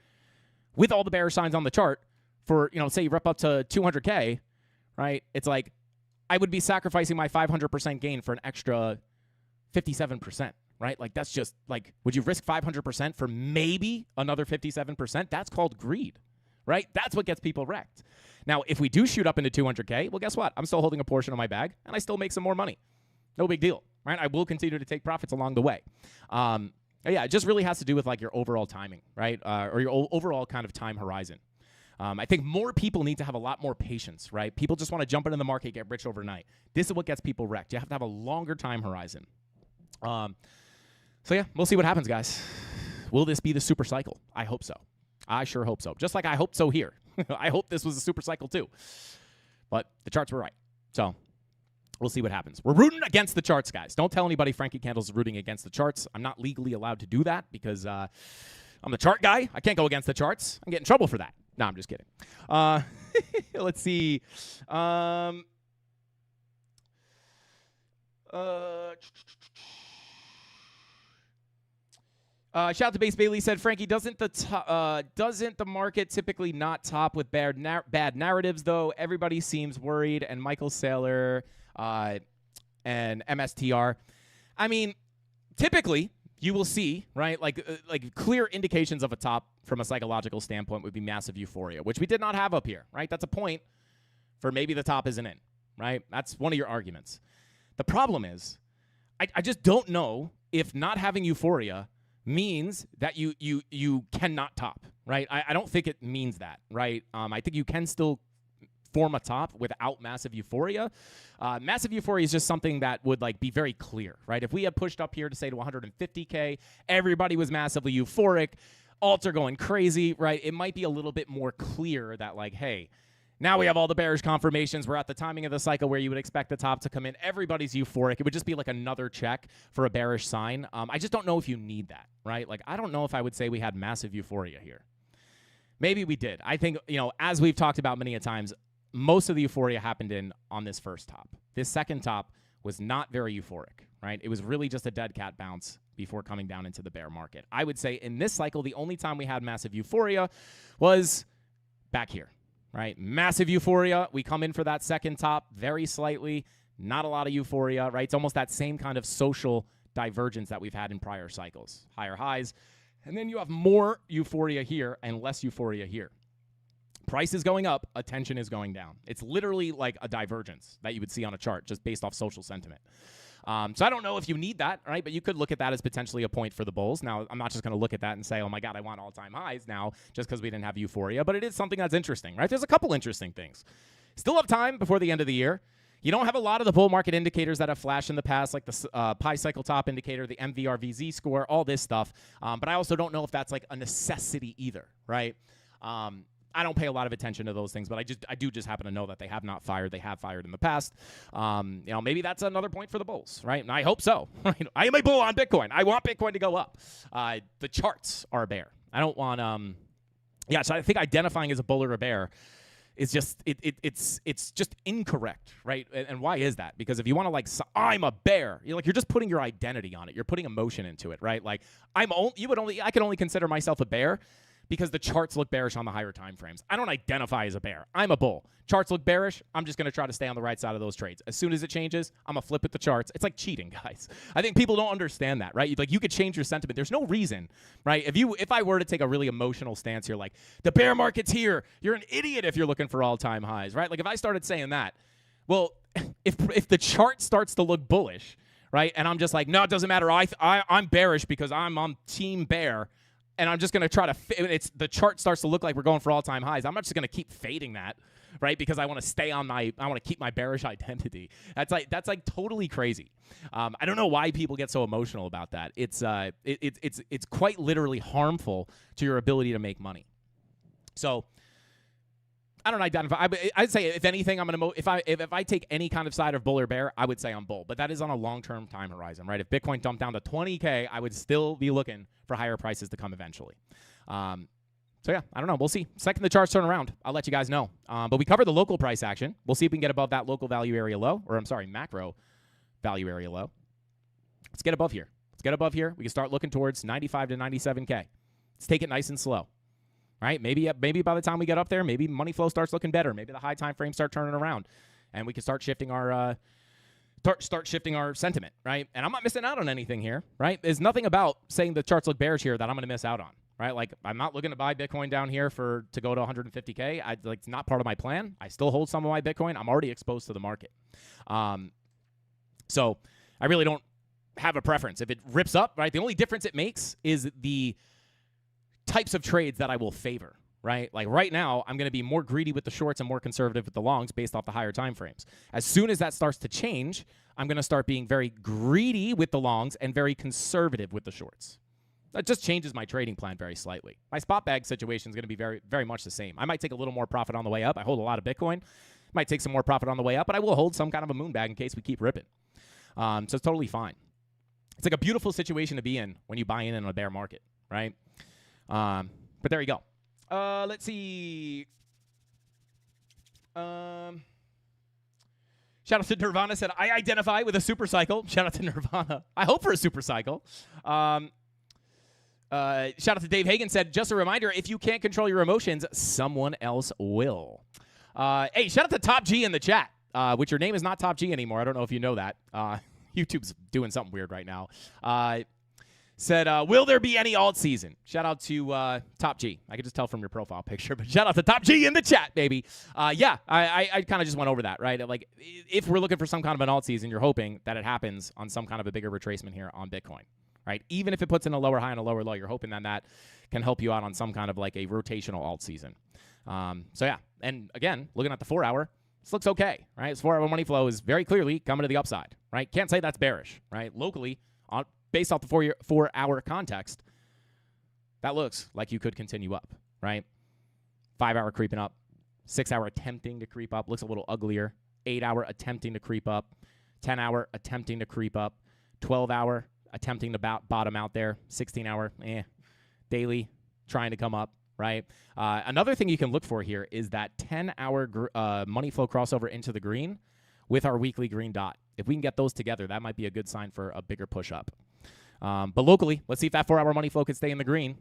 with all the bearish signs on the chart for, say you rip up to 200K, right? It's like I would be sacrificing my 500% gain for an extra 57%. Right? Like, that's just like, would you risk 500% for maybe another 57%? That's called greed, right? That's what gets people wrecked. Now, if we do shoot up into 200K, well, guess what? I'm still holding a portion of my bag, and I still make some more money. No big deal, right? I will continue to take profits along the way. Yeah, it just really has to do with like your overall timing, right? Or your overall kind of time horizon. I think more people need to have a lot more patience, right? People just want to jump into the market, get rich overnight. This is what gets people wrecked. You have to have a longer time horizon. So yeah, we'll see what happens, guys. Will this be the super cycle? I hope so. I sure hope so. Just like I hope so here. I hope this was a super cycle too. But the charts were right. So we'll see what happens. We're rooting against the charts, guys. Don't tell anybody Frankie Candle's rooting against the charts. I'm not legally allowed to do that because I'm the chart guy. I can't go against the charts. I get in trouble for that. No, I'm just kidding. Let's see. Shout out to Base Bailey, said, Frankie, doesn't the market typically not top with bad narratives, though? Everybody seems worried, and Michael Saylor and MSTR. I mean, typically, you will see, right, like clear indications of a top from a psychological standpoint would be massive euphoria, which we did not have up here, right? That's a point for maybe the top isn't in, right? That's one of your arguments. The problem is, I just don't know if not having euphoria means that you cannot top, right? I don't think it means that, right? I think you can still form a top without massive euphoria. Massive euphoria is just something that would like be very clear, right? If we had pushed up here to say to 150K, everybody was massively euphoric, alts are going crazy, right? It might be a little bit more clear that like, hey, now we have all the bearish confirmations. We're at the timing of the cycle where you would expect the top to come in. Everybody's euphoric. It would just be like another check for a bearish sign. I just don't know if you need that, right? Like, I don't know if I would say we had massive euphoria here. Maybe we did. I think, as we've talked about many a times, most of the euphoria happened on this first top. This second top was not very euphoric, right? It was really just a dead cat bounce before coming down into the bear market. I would say in this cycle, the only time we had massive euphoria was back here. Right? Massive euphoria. We come in for that second top very slightly. Not a lot of euphoria, right? It's almost that same kind of social divergence that we've had in prior cycles. Higher highs. And then you have more euphoria here and less euphoria here. Price is going up. Attention is going down. It's literally like a divergence that you would see on a chart just based off social sentiment. So I don't know if you need that, right? But you could look at that as potentially a point for the bulls. Now, I'm not just going to look at that and say, oh, my God, I want all-time highs now just because we didn't have euphoria. But it is something that's interesting, right? There's a couple interesting things. Still have time before the end of the year. You don't have a lot of the bull market indicators that have flashed in the past, like the Pi Cycle Top indicator, the MVRVZ score, all this stuff. But I also don't know if that's like a necessity either, right? I don't pay a lot of attention to those things, but I do just happen to know that they have not fired. They have fired in the past. Maybe that's another point for the bulls, right? And I hope so. Right? I am a bull on Bitcoin. I want Bitcoin to go up. The charts are a bear. I don't want so I think identifying as a bull or a bear is just it's just incorrect, right? And why is that? Because if you want to I'm a bear, you're just putting your identity on it. You're putting emotion into it, right? Like I can only consider myself a bear because the charts look bearish on the higher time frames. I don't identify as a bear. I'm a bull. Charts look bearish. I'm just going to try to stay on the right side of those trades. As soon as it changes, I'm going to flip at the charts. It's like cheating, guys. I think people don't understand that, right? You could change your sentiment. There's no reason, right? If I were to take a really emotional stance here, like the bear market's here, you're an idiot if you're looking for all-time highs, right? Like if I started saying that, well, if the chart starts to look bullish, right? And I'm just like, no, it doesn't matter. I'm bearish because I'm on team bear. And I'm just going to try to the chart starts to look like we're going for all-time highs. I'm not just going to keep fading that, right? Because I want to keep my bearish identity. That's like totally crazy. I don't know why people get so emotional about that. It's quite literally harmful to your ability to make money. So I don't identify. I'd say if anything, if I take any kind of side of bull or bear, I would say I'm bull. But that is on a long-term time horizon, right? If Bitcoin dumped down to 20K, I would still be looking for higher prices to come eventually. So yeah, I don't know. We'll see. Second the charts turn around, I'll let you guys know. But we covered the local price action. We'll see if we can get above that local value area low, macro value area low. Let's get above here. We can start looking towards 95 to 97K. Let's take it nice and slow. Right? Maybe by the time we get up there, maybe money flow starts looking better. Maybe the high time frames start turning around, and we can start shifting our sentiment. Right? And I'm not missing out on anything here. Right? There's nothing about saying the charts look bearish here that I'm going to miss out on. Right? Like I'm not looking to buy Bitcoin down here to go to 150K. It's not part of my plan. I still hold some of my Bitcoin. I'm already exposed to the market. So I really don't have a preference. If it rips up, right? The only difference it makes is the types of trades that I will favor, right? Like right now, I'm going to be more greedy with the shorts and more conservative with the longs based off the higher time frames. As soon as that starts to change, I'm going to start being very greedy with the longs and very conservative with the shorts. That just changes my trading plan very slightly. My spot bag situation is going to be very, very much the same. I might take a little more profit on the way up. I hold a lot of Bitcoin. Might take some more profit on the way up, but I will hold some kind of a moon bag in case we keep ripping. So it's totally fine. It's like a beautiful situation to be in when you buy in a bear market, right? But there you go. Let's see. Shout out to Nirvana said, I identify with a super cycle. Shout out to Nirvana. I hope for a super cycle. Shout out to Dave Hagen said, just a reminder, if you can't control your emotions, someone else will. Hey, shout out to Top G in the chat, which your name is not Top G anymore. I don't know if you know that. YouTube's doing something weird right now. Said, will there be any alt season? Shout out to Top G. I could just tell from your profile picture, but shout out to Top G in the chat, baby. Yeah, I kind of just went over that, right? Like, if we're looking for some kind of an alt season, you're hoping that it happens on some kind of a bigger retracement here on Bitcoin, right? Even if it puts in a lower high and a lower low, you're hoping that can help you out on some kind of like a rotational alt season. So yeah, and again, looking at the 4 hour, this looks okay, right? This 4 hour money flow is very clearly coming to the upside, right? Can't say that's bearish, right? Locally, based off the 4 hour context, that looks like you could continue up, right? 5 hour creeping up, 6 hour attempting to creep up, looks a little uglier. 8 hour attempting to creep up, 10 hour attempting to creep up, 12 hour attempting to bottom out there, 16 hour, daily trying to come up, right? Another thing you can look for here is that 10 hour money flow crossover into the green with our weekly green dot. If we can get those together, that might be a good sign for a bigger push up. But locally, let's see if that 4 hour money flow can stay in the green.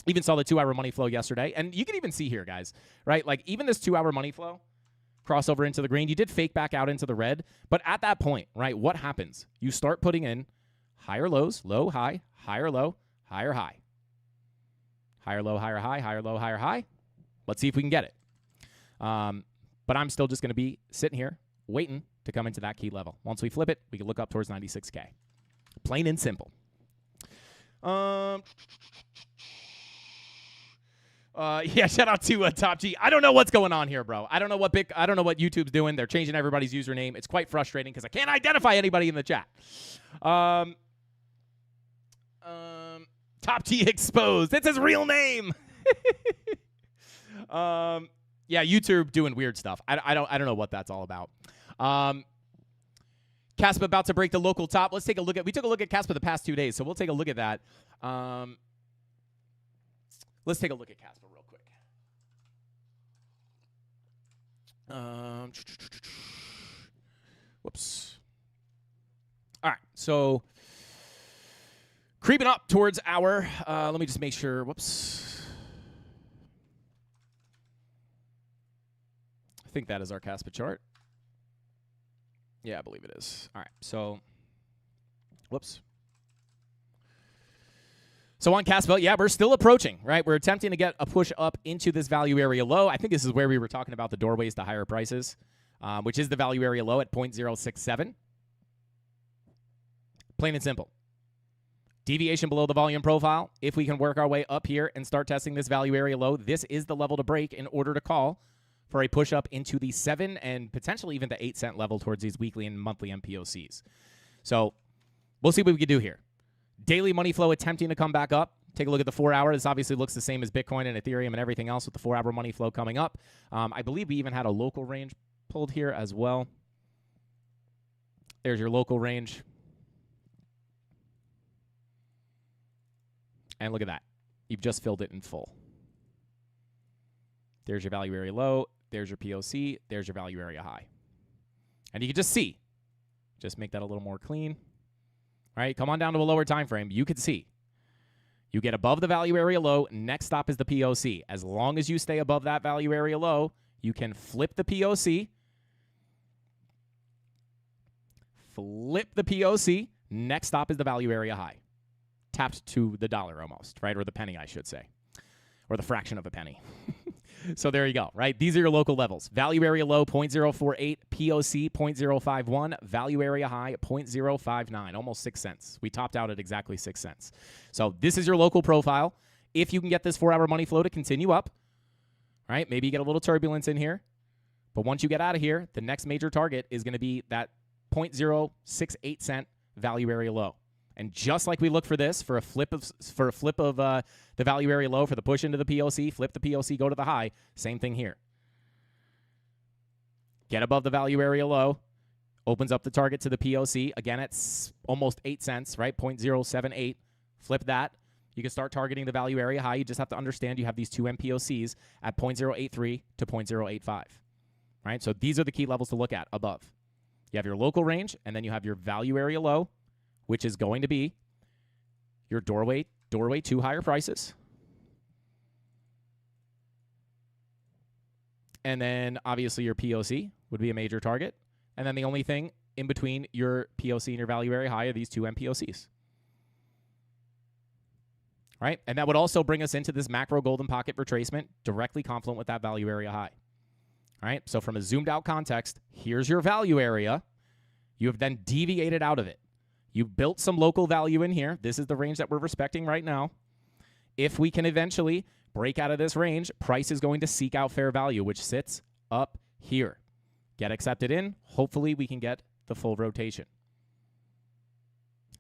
Even saw the 2 hour money flow yesterday. And you can even see here, guys, right? Like even this 2 hour money flow crossover into the green, you did fake back out into the red. But at that point, right, what happens? You start putting in higher lows, low, high, higher low, higher high. Higher low, higher high, higher low, higher high. Let's see if we can get it. But I'm still just going to be sitting here waiting to come into that key level. Once we flip it, we can look up towards 96K. Plain and simple. Yeah, shout out to Top G. I don't know what's going on here, bro. I don't know what YouTube's doing. They're changing everybody's username. It's quite frustrating because I can't identify anybody in the chat. Top G exposed. It's his real name. Yeah, YouTube doing weird stuff. I don't know what that's all about. Caspa about to break the local top. Let's take a look at. We took a look at Caspa the past 2 days, so we'll take a look at that. Let's take a look at Caspa real quick. Whoops. All right, so creeping up towards our. Let me just make sure. Whoops. I think that is our Caspa chart. Yeah, I believe it is. All right, so, whoops. So on Caspa, yeah, we're still approaching, right? We're attempting to get a push up into this value area low. I think this is where we were talking about the doorways to higher prices, which is the value area low at 0.067. Plain and simple. Deviation below the volume profile. If we can work our way up here and start testing this value area low, this is the level to break in order to call for a push up into the 7 and potentially even the 8 cent level towards these weekly and monthly MPOCs. So we'll see what we can do here. Daily money flow attempting to come back up. Take a look at the 4 hour. This obviously looks the same as Bitcoin and Ethereum and everything else with the 4 hour money flow coming up. I believe we even had a local range pulled here as well. There's your local range. And look at that. You've just filled it in full. There's your value area low. There's your POC. There's your value area high. And you can just see. Just make that a little more clean. All right, come on down to a lower time frame. You can see. You get above the value area low. Next stop is the POC. As long as you stay above that value area low, you can flip the POC. Flip the POC. Next stop is the value area high. Tapped to the dollar almost, right? Or the penny, I should say. Or the fraction of a penny. So there you go, right? These are your local levels. Value area low, 0.048. POC, 0.051. Value area high, 0.059. Almost 6 cents. We topped out at exactly 6 cents. So this is your local profile. If you can get this 4 hour money flow to continue up, right? Maybe you get a little turbulence in here. But once you get out of here, the next major target is going to be that 0.068 cent value area low. And just like we look for this, for a flip of the value area low, for the push into the POC, flip the POC, go to the high, same thing here. Get above the value area low, opens up the target to the POC. Again, it's almost 8 cents, right? 0.078. Flip that. You can start targeting the value area high. You just have to understand you have these two MPOCs at 0.083 to 0.085, right? So these are the key levels to look at above. You have your local range, and then you have your value area low, which is going to be your doorway to higher prices. And then, obviously, your POC would be a major target. And then the only thing in between your POC and your value area high are these two MPOCs. Right? And that would also bring us into this macro golden pocket retracement directly confluent with that value area high. All right? So from a zoomed out context, here's your value area. You have then deviated out of it. You built some local value in here. This is the range that we're respecting right now. If we can eventually break out of this range, price is going to seek out fair value, which sits up here. Get accepted in. Hopefully, we can get the full rotation.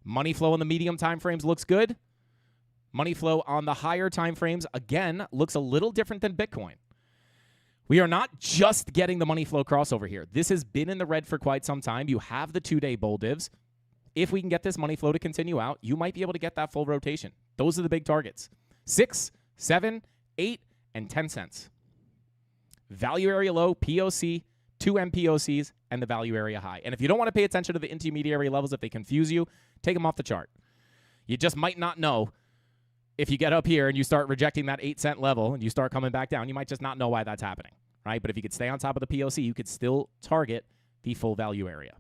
Money flow in the medium time frames looks good. Money flow on the higher time frames, again, looks a little different than Bitcoin. We are not just getting the money flow crossover here. This has been in the red for quite some time. You have the 2-day bull divs. If we can get this money flow to continue out, you might be able to get that full rotation. Those are the big targets. 6, 7, 8, and 10 cents. Value area low, POC, 2 MPOCs, and the value area high. And if you don't want to pay attention to the intermediary levels, if they confuse you, take them off the chart. You just might not know. If you get up here and you start rejecting that 8 cent level and you start coming back down, you might just not know why that's happening, right? But if you could stay on top of the POC, you could still target the full value area.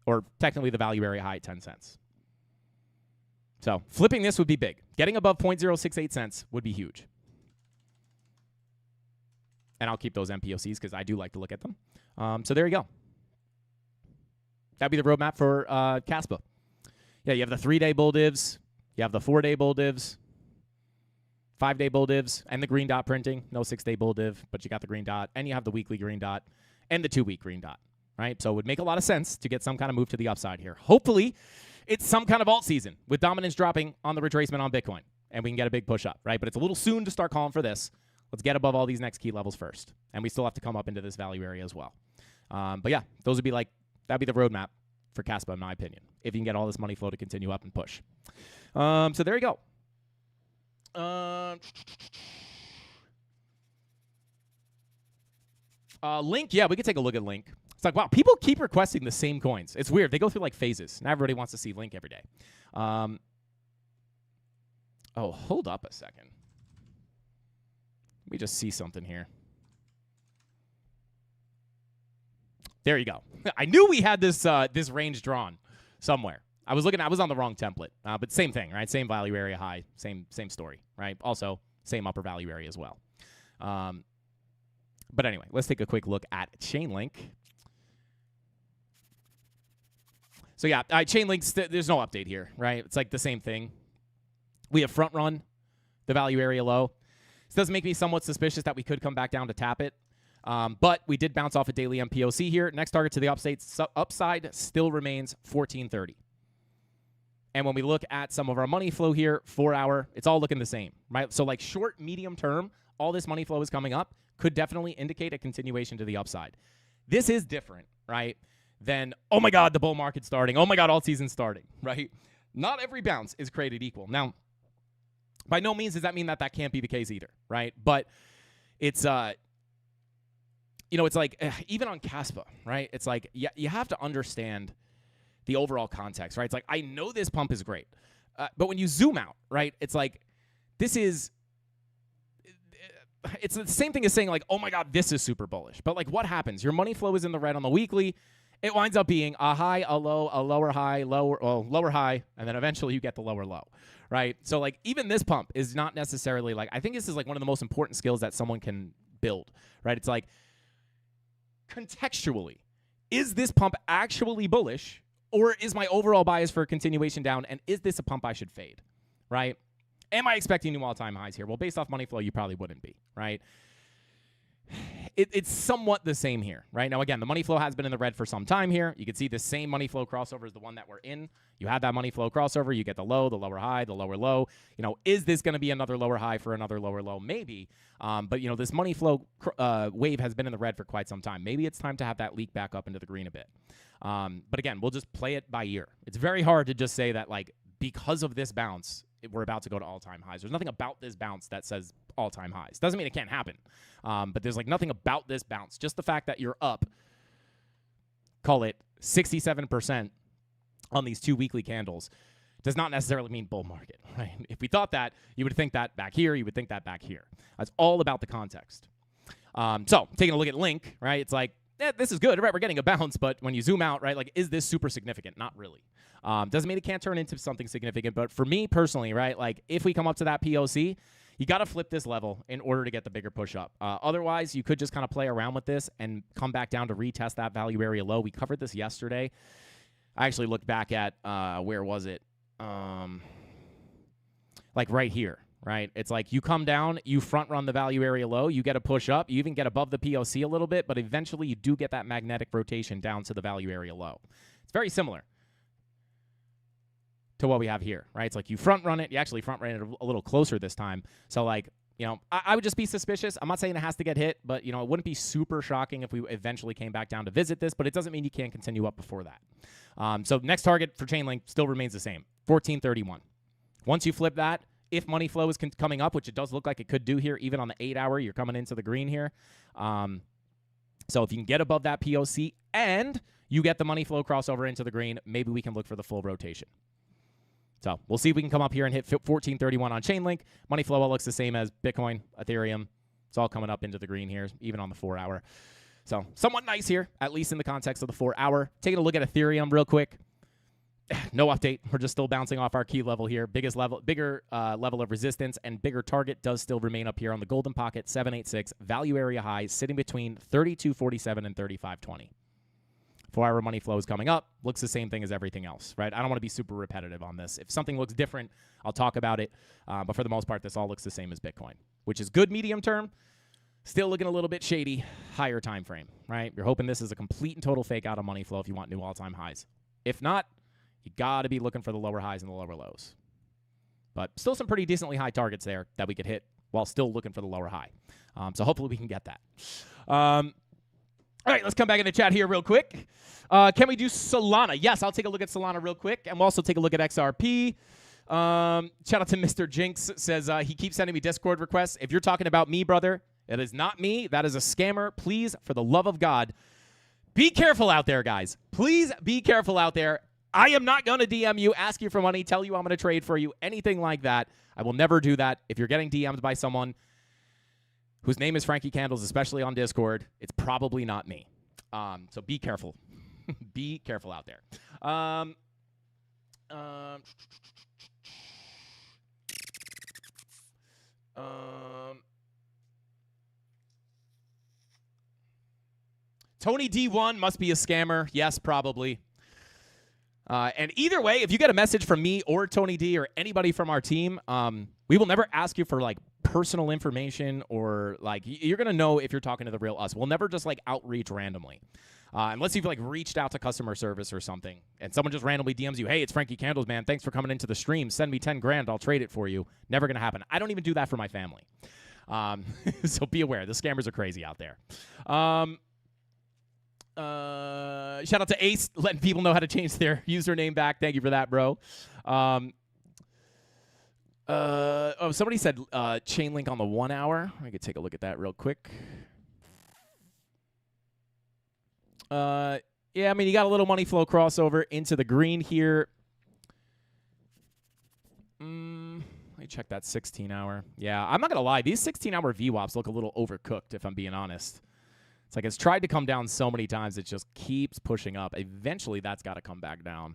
Or technically the value area high at 10 cents. So flipping this would be big. Getting above 0.068 cents would be huge. And I'll keep those MPOCs because I do like to look at them. So there you go. That'd be the roadmap for Caspa. Yeah, you have the 3-day bull divs. You have the 4-day bull divs. 5-day bull divs. And the green dot printing. No 6-day bull div, but you got the green dot. And you have the weekly green dot. And the 2-week green dot. Right? So it would make a lot of sense to get some kind of move to the upside here. Hopefully, it's some kind of alt season with dominance dropping on the retracement on Bitcoin. And we can get a big push up, right? But it's a little soon to start calling for this. Let's get above all these next key levels first. And we still have to come up into this value area as well. But yeah, those would be that'd be the roadmap for Caspa, in my opinion, if you can get all this money flow to continue up and push. So there you go. Link, yeah, we could take a look at Link. It's like, wow, people keep requesting the same coins. It's weird. They go through like phases. Now everybody wants to see Link every day. Oh, hold up a second. Let me just see something here. There you go. I knew we had this this range drawn somewhere. I was on the wrong template, but same thing, right? Same value area high, same story, right? Also, same upper value area as well. But anyway, let's take a quick look at Chainlink. So yeah, Chainlink, there's no update here, right? It's like the same thing. We have front run the value area low. This does make me somewhat suspicious that we could come back down to tap it. But we did bounce off a daily MPOC here. Next target to the upside still remains 1430. And when we look at some of our money flow here, 4 hour, it's all looking the same, right? So like short, medium term, all this money flow is coming up, could definitely indicate a continuation to the upside. This is different, right, than, oh my God, the bull market's starting. Oh my God, alt season's starting, right? Not every bounce is created equal. Now, by no means does that mean that can't be the case either, right? But it's, it's like, even on Caspa, right? It's like, you have to understand the overall context, right? It's like, I know this pump is great. But when you zoom out, right, it's like, it's the same thing as saying like, oh my God, this is super bullish. But like what happens? Your money flow is in the red on the weekly. It winds up being a high, a low, a lower high, lower high, and then eventually you get the lower low, right? So like even this pump is not necessarily like, I think this is like one of the most important skills that someone can build, right? It's like contextually, is this pump actually bullish? Or is my overall bias for a continuation down, and is this a pump I should fade, right? Am I expecting new all-time highs here? Well, based off money flow, you probably wouldn't be, right? It's somewhat the same here, right? Now, again, the money flow has been in the red for some time here. You can see the same money flow crossover as the one that we're in. You have that money flow crossover. You get the low, the lower high, the lower low. Is this going to be another lower high for another lower low? Maybe. But, this money flow wave has been in the red for quite some time. Maybe it's time to have that leak back up into the green a bit. But again, we'll just play it by ear. It's very hard to just say that, like, because of this bounce, we're about to go to all-time highs. There's nothing about this bounce that says all-time highs. Doesn't mean it can't happen. But there's, like, nothing about this bounce. Just the fact that you're up, call it 67% on these 2 weekly candles, does not necessarily mean bull market, right? If we thought that, you would think that back here. You would think that back here. That's all about the context. So taking a look at Link, right, it's like, this is good, right? We're getting a bounce, but when you zoom out, right, like, is this super significant? Not really. Doesn't mean it can't turn into something significant, but for me personally, right, like, if we come up to that POC, you got to flip this level in order to get the bigger push up. Otherwise, you could just kind of play around with this and come back down to retest that value area low. We covered this yesterday. I actually looked back at, where was it? Like right here. Right? It's like you come down, you front run the value area low, you get a push up, you even get above the POC a little bit, but eventually you do get that magnetic rotation down to the value area low. It's very similar to what we have here, right? It's like you front run it, you actually front run it a little closer this time. So like, I would just be suspicious. I'm not saying it has to get hit, but it wouldn't be super shocking if we eventually came back down to visit this, but it doesn't mean you can't continue up before that. So next target for Chainlink still remains the same, 1431. Once you flip that, if money flow is coming up, which it does look like it could do here, even on the 8 hour, you're coming into the green here. So if you can get above that POC and you get the money flow crossover into the green, maybe we can look for the full rotation. So we'll see if we can come up here and hit 1431 on Chainlink. Money flow all looks the same as Bitcoin, Ethereum. It's all coming up into the green here, even on the 4 hour. So somewhat nice here, at least in the context of the 4 hour. Taking a look at Ethereum real quick. No update. We're just still bouncing off our key level here. Bigger level of resistance and bigger target does still remain up here on the golden pocket, 786. Value area high sitting between 3247 and 3520. 4 hour money flow is coming up. Looks the same thing as everything else, right? I don't want to be super repetitive on this. If something looks different, I'll talk about it. But for the most part, this all looks the same as Bitcoin, which is good medium term. Still looking a little bit shady, higher time frame, right? You're hoping this is a complete and total fake out of money flow if you want new all-time highs. If not, you got to be looking for the lower highs and the lower lows. But still some pretty decently high targets there that we could hit while still looking for the lower high. So hopefully we can get that. All right, let's come back in the chat here real quick. Can we do Solana? Yes, I'll take a look at Solana real quick, and we'll also take a look at XRP. Shout out to Mr. Jinx, says he keeps sending me Discord requests. If you're talking about me, brother, it is not me. That is a scammer. Please, for the love of God, be careful out there, guys. Please be careful out there. I am not going to DM you, ask you for money, tell you I'm going to trade for you, anything like that. I will never do that. If you're getting DM'd by someone whose name is Frankie Candles, especially on Discord, it's probably not me. So be careful. Be careful out there. Tony D1 must be a scammer. Yes, probably. And either way, if you get a message from me or Tony D or anybody from our team, we will never ask you for like personal information or like you're going to know if you're talking to the real us. We'll never just like outreach randomly. Unless you've like reached out to customer service or something and someone just randomly DMs you, hey, it's Frankie Candles, man. Thanks for coming into the stream. Send me 10 grand. I'll trade it for you. Never going to happen. I don't even do that for my family. So be aware. The scammers are crazy out there. Shout out to Ace, letting people know how to change their username back. Thank you for that, bro. Somebody said chain link on the 1 hour. I could take a look at that real quick. Yeah, I mean, you got a little money flow crossover into the green here. Let me check that 16-hour. Yeah, I'm not going to lie. These 16-hour VWAPs look a little overcooked, if I'm being honest. It's like it's tried to come down so many times, it just keeps pushing up. Eventually, that's got to come back down.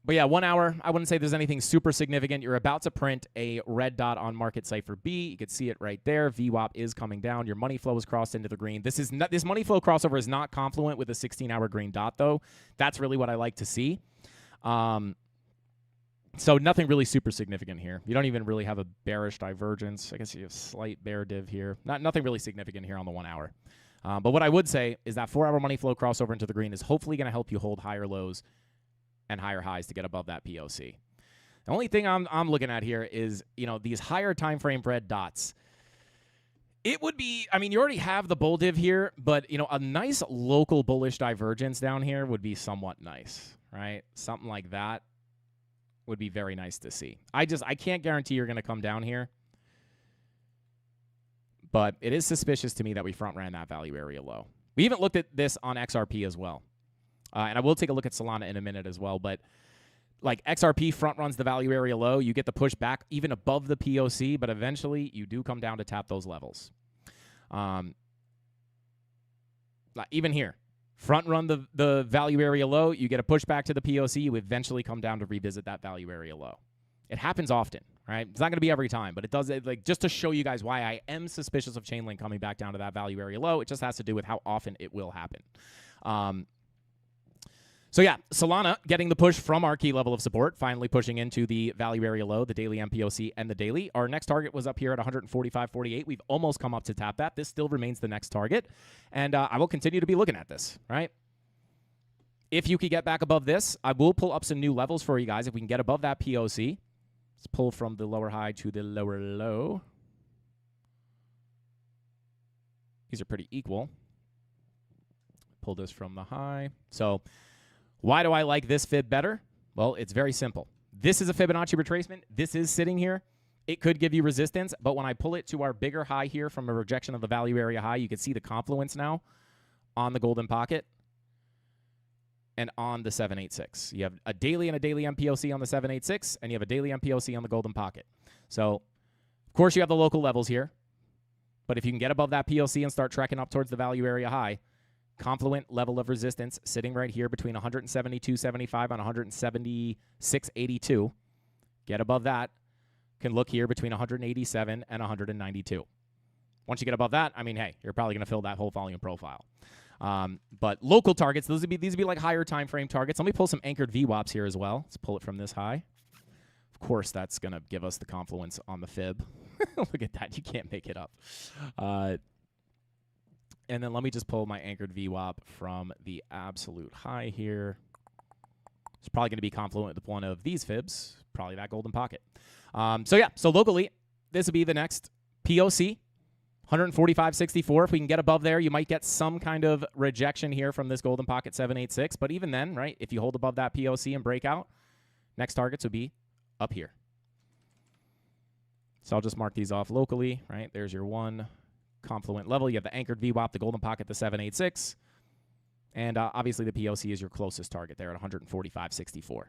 But yeah, 1 hour, I wouldn't say there's anything super significant. You're about to print a red dot on market cipher B. You can see it right there. VWAP is coming down. Your money flow is crossed into the green. This money flow crossover is not confluent with a 16-hour green dot, though. That's really what I like to see. So nothing really super significant here. You don't even really have a bearish divergence. I guess you have slight bear div here. Nothing really significant here on the 1 hour. But what I would say is that 4 hour money flow crossover into the green is hopefully going to help you hold higher lows and higher highs to get above that POC. The only thing I'm looking at here is, you know, these higher time frame red dots. It would be, I mean, you already have the bull div here, but, you know, a nice local bullish divergence down here would be somewhat nice, right? Something like that would be very nice to see. I can't guarantee you're going to come down here, but it is suspicious to me that we front ran that value area low. We even looked at this on XRP as well. And I will take a look at Solana in a minute as well, but like XRP front runs the value area low, you get the push back even above the POC, but eventually you do come down to tap those levels. Even here, front run the value area low, you get a push back to the POC, you eventually come down to revisit that value area low. It happens often, right? It's not going to be every time, but it does, like, just to show you guys why I am suspicious of Chainlink coming back down to that value area low. It just has to do with how often it will happen. So yeah, Solana getting the push from our key level of support, finally pushing into the value area low, the daily MPOC and the daily. Our next target was up here at 145.48. We've almost come up to tap that. This still remains the next target, and I will continue to be looking at this, right? If you could get back above this, I will pull up some new levels for you guys. If we can get above that POC, let's pull from the lower high to the lower low. These are pretty equal. Pull this from the high. So why do I like this fib better? Well, it's very simple. This is a Fibonacci retracement. This is sitting here. It could give you resistance, but when I pull it to our bigger high here from a rejection of the value area high, you can see the confluence now on the golden pocket and on the 786. You have a daily and a daily MPOC on the 786, and you have a daily MPOC on the golden pocket. So, of course, you have the local levels here, but if you can get above that POC and start tracking up towards the value area high, confluent level of resistance sitting right here between 172.75 and 176.82. Get above that. Can look here between 187 and 192. Once you get above that, I mean, hey, you're probably going to fill that whole volume profile. But local targets, these would be like higher time frame targets. Let me pull some anchored VWAPs here as well. Let's pull it from this high. Of course, that's going to give us the confluence on the fib. Look at that. You can't make it up. And then let me just pull my anchored VWAP from the absolute high here. It's probably going to be confluent with one of these fibs, probably that golden pocket. So yeah, so locally, this would be the next POC. 145.64. If we can get above there, you might get some kind of rejection here from this golden pocket 786. But even then, right, if you hold above that POC and breakout, next targets would be up here. So I'll just mark these off locally, right? There's your one confluent level. You have the anchored VWAP, the golden pocket, the 786. And obviously the POC is your closest target there at 145.64.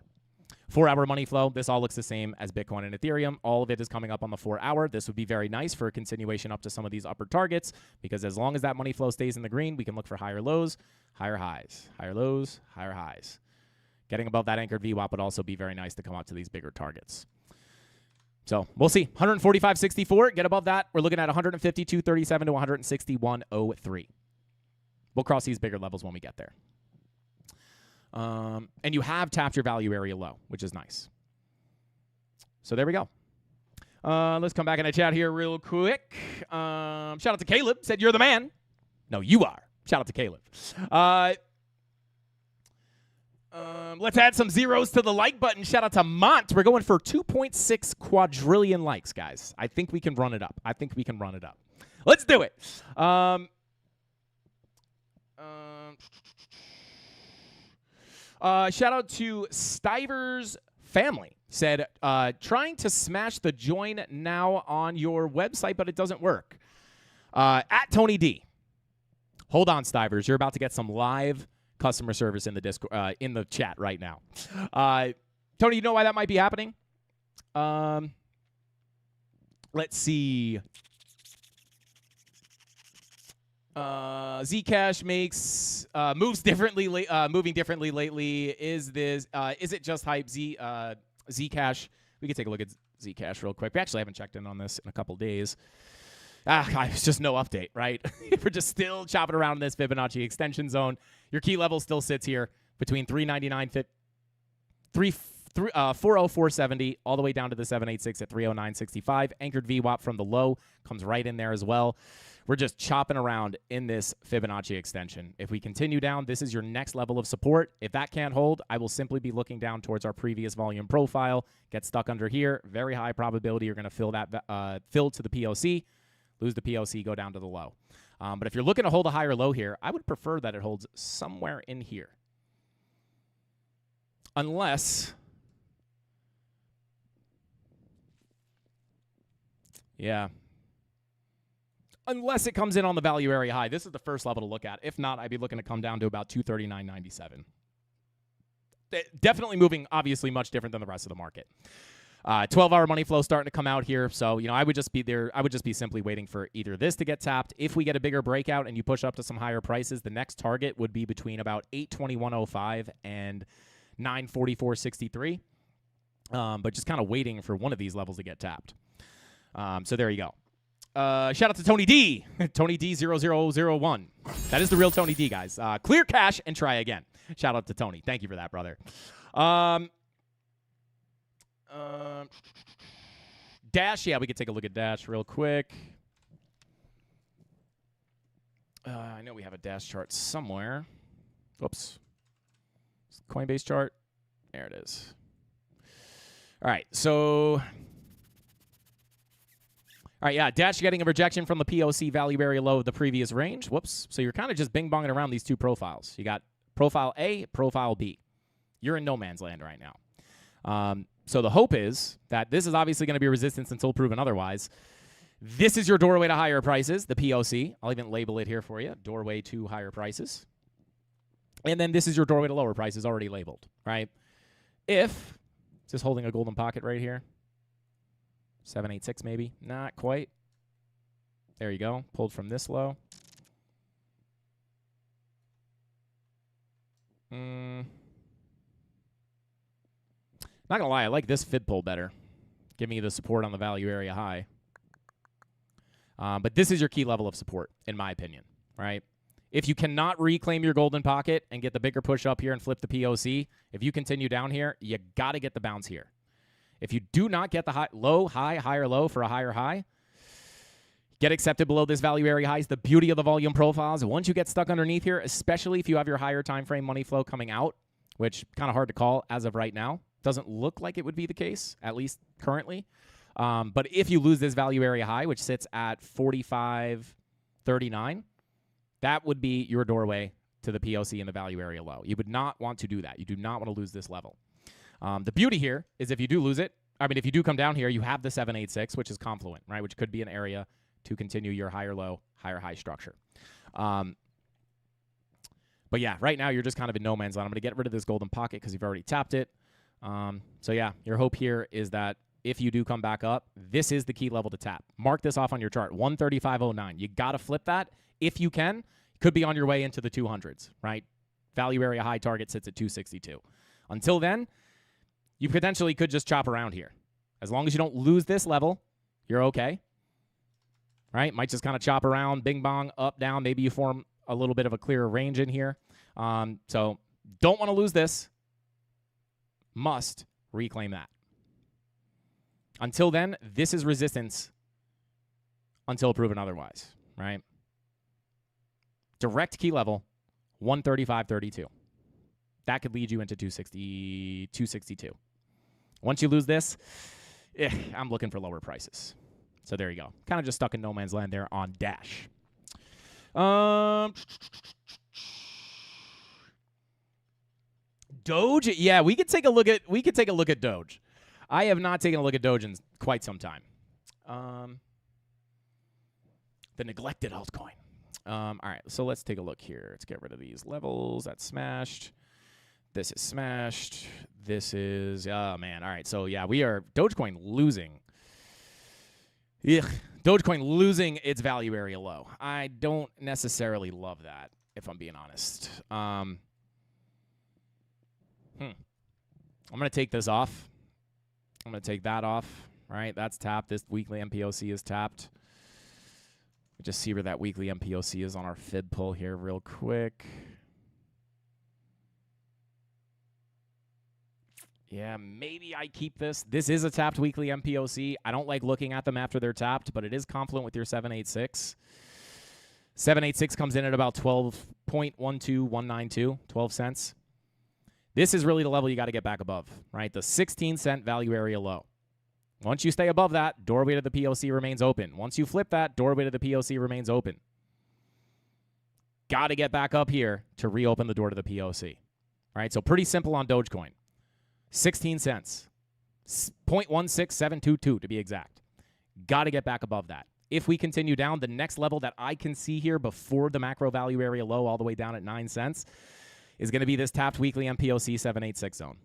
4-hour money flow, this all looks the same as Bitcoin and Ethereum. All of it is coming up on the 4-hour. This would be very nice for a continuation up to some of these upper targets, because as long as that money flow stays in the green, we can look for higher lows, higher highs, higher lows, higher highs. Getting above that anchored VWAP would also be very nice to come up to these bigger targets. So we'll see. 145.64, get above that. We're looking at 152.37 to 161.03. We'll cross these bigger levels when we get there. And you have tapped your value area low, which is nice. So there we go. Let's come back in the chat here real quick. Shout out to Caleb. Said, you're the man. No, you are. Shout out to Caleb. Let's add some zeros to the like button. Shout out to Mont. We're going for 2.6 quadrillion likes, guys. I think we can run it up. Let's do it. Shout out to Stivers Family. Said, trying to smash the join now on your website, but it doesn't work. At Tony D. Hold on, Stivers. You're about to get some live customer service in the Discord, in the chat right now. Tony, you know why that might be happening? Let's see. Zcash makes moving differently lately. Is it just hype? Zcash. We can take a look at Zcash real quick. We actually haven't checked in on this in a couple days. It's just no update, right? We're just still chopping around in this Fibonacci extension zone. Your key level still sits here between 404.70 all the way down to the 786 at 309.65. Anchored VWAP from the low comes right in there as well. We're just chopping around in this Fibonacci extension. If we continue down, this is your next level of support. If that can't hold, I will simply be looking down towards our previous volume profile. Get stuck under here. Very high probability you're going to fill to the POC. Lose the POC, go down to the low. But if you're looking to hold a higher low here, I would prefer that it holds somewhere in here. Unless... yeah. Unless it comes in on the value area high. This is the first level to look at. If not, I'd be looking to come down to about 239.97. Definitely moving, obviously, much different than the rest of the market. 12-hour money flow starting to come out here. So, I would just be there. I would just be simply waiting for either this to get tapped. If we get a bigger breakout and you push up to some higher prices, the next target would be between about 821.05 and 944.63. But just kind of waiting for one of these levels to get tapped. So there you go. Shout out to Tony D. Tony D0001. That is the real Tony D, guys. Clear cash and try again. Shout out to Tony. Thank you for that, brother. Dash. Yeah, we could take a look at Dash real quick. I know we have a Dash chart somewhere. Whoops. Coinbase chart. There it is. All right, so... all right, yeah, Dash getting a rejection from the POC value area low of the previous range. Whoops. So you're kind of just bing-bonging around these two profiles. You got profile A, profile B. You're in no man's land right now. So the hope is that this is obviously going to be resistance until proven otherwise. This is your doorway to higher prices, the POC. I'll even label it here for you, doorway to higher prices. And then this is your doorway to lower prices, already labeled, right? If, just holding a golden pocket right here, 786 maybe, not quite. There you go, pulled from this low. Not gonna lie, I like this fib pull better. Give me the support on the value area high. But this is your key level of support, in my opinion, right? If you cannot reclaim your golden pocket and get the bigger push up here and flip the POC, if you continue down here, you got to get the bounce here. If you do not get the high, low, high, higher low for a higher high, get accepted below this value area high is the beauty of the volume profiles. Once you get stuck underneath here, especially if you have your higher time frame money flow coming out, which kind of hard to call as of right now, doesn't look like it would be the case, at least currently. But if you lose this value area high, which sits at 45.39, that would be your doorway to the POC and the value area low. You would not want to do that. You do not want to lose this level. The beauty here is if you do lose it, if you do come down here, you have the 786, which is confluent, right? Which could be an area to continue your higher low, higher high structure. But yeah, right now you're just kind of in no man's land. I'm going to get rid of this golden pocket because you've already tapped it. So yeah, your hope here is that if you do come back up, this is the key level to tap. Mark this off on your chart, 135.09. You got to flip that if you can. Could be on your way into the 200s, right? Value area high target sits at 262. Until then, you potentially could just chop around here. As long as you don't lose this level, you're okay, right? Might just kind of chop around, bing bong, up, down. Maybe you form a little bit of a clearer range in here. So don't want to lose this. Must reclaim that. Until then, this is resistance until proven otherwise, right? Direct key level, 135.32. That could lead you into 262. Once you lose this, I'm looking for lower prices. So there you go. Kind of just stuck in no man's land there on Dash. Doge? Yeah, we could take a look at Doge. I have not taken a look at Doge in quite some time. The neglected altcoin. All right, so let's take a look here. Let's get rid of these levels. That's smashed. This is smashed. This is, oh, man. All right, so, yeah, we are Dogecoin losing. Ugh. Dogecoin losing its value area low. I don't necessarily love that, if I'm being honest. I'm going to take this off. I'm going to take that off. All right, that's tapped. This weekly MPOC is tapped. Just see where that weekly MPOC is on our fib pull here real quick. Yeah, maybe I keep this. This is a tapped weekly MPOC. I don't like looking at them after they're tapped, but it is confluent with your 786. 786 comes in at about 12.12192, 12 cents. This is really the level you got to get back above, right? The 16-cent value area low. Once you stay above that, doorway to the POC remains open. Once you flip that, doorway to the POC remains open. Got to get back up here to reopen the door to the POC. All right, so pretty simple on Dogecoin. 16 cents. 0.16722 to be exact. Got to get back above that. If we continue down, the next level that I can see here before the macro value area low all the way down at 9 cents is going to be this tapped weekly MPOC 786 zone.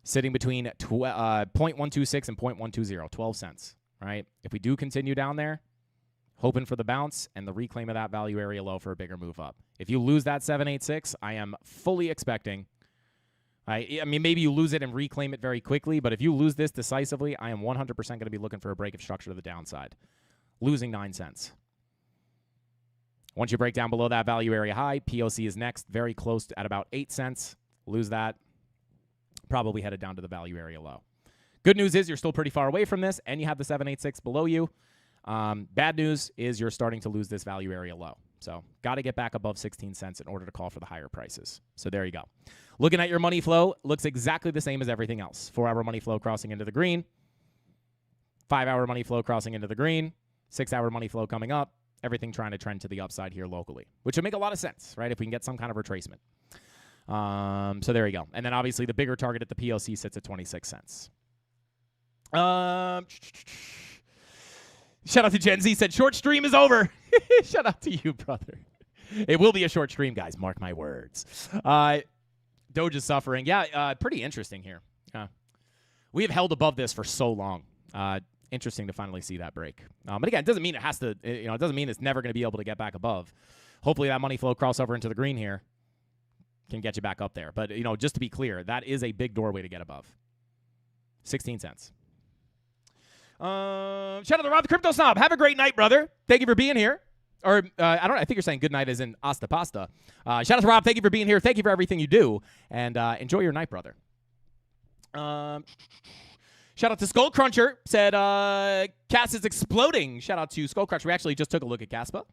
Sitting between 0.126 and 0.120, 12 cents, right? If we do continue down there, hoping for the bounce and the reclaim of that value area low for a bigger move up. If you lose that 786, I am fully expecting, I mean, maybe you lose it and reclaim it very quickly, but if you lose this decisively, I am 100% going to be looking for a break of structure to the downside. Losing 9 cents. Once you break down below that value area high, POC is next, very close to, at about 8 cents. Lose that. Probably headed down to the value area low. Good news is you're still pretty far away from this, and you have the 786 below you. Bad news is you're starting to lose this value area low. So got to get back above 16 cents in order to call for the higher prices. So there you go. Looking at your money flow, looks exactly the same as everything else. 4-hour money flow crossing into the green. 5-hour money flow crossing into the green. 6-hour money flow coming up. Everything trying to trend to the upside here locally, which would make a lot of sense, right, if we can get some kind of retracement. So there you go. And then obviously the bigger target at the POC sits at 26 cents. Shout out to Gen Z, said short stream is over. Shout out to you, brother. It will be a short stream, guys. Mark my words. Doge is suffering. Yeah, pretty interesting here. We have held above this for so long. Interesting to finally see that break. But again, it doesn't mean it has to, it doesn't mean it's never going to be able to get back above. Hopefully that money flow crossover into the green here can get you back up there. But, just to be clear, that is a big doorway to get above. 16 cents. Shout out to Rob the Crypto Snob. Have a great night, brother. Thank you for being here. Or, I think you're saying good night as in hasta pasta. Shout out to Rob. Thank you for being here. Thank you for everything you do. And enjoy your night, brother. Shout out to Skull Cruncher. Said, Cass is exploding. Shout out to Skull Cruncher. We actually just took a look at Caspa.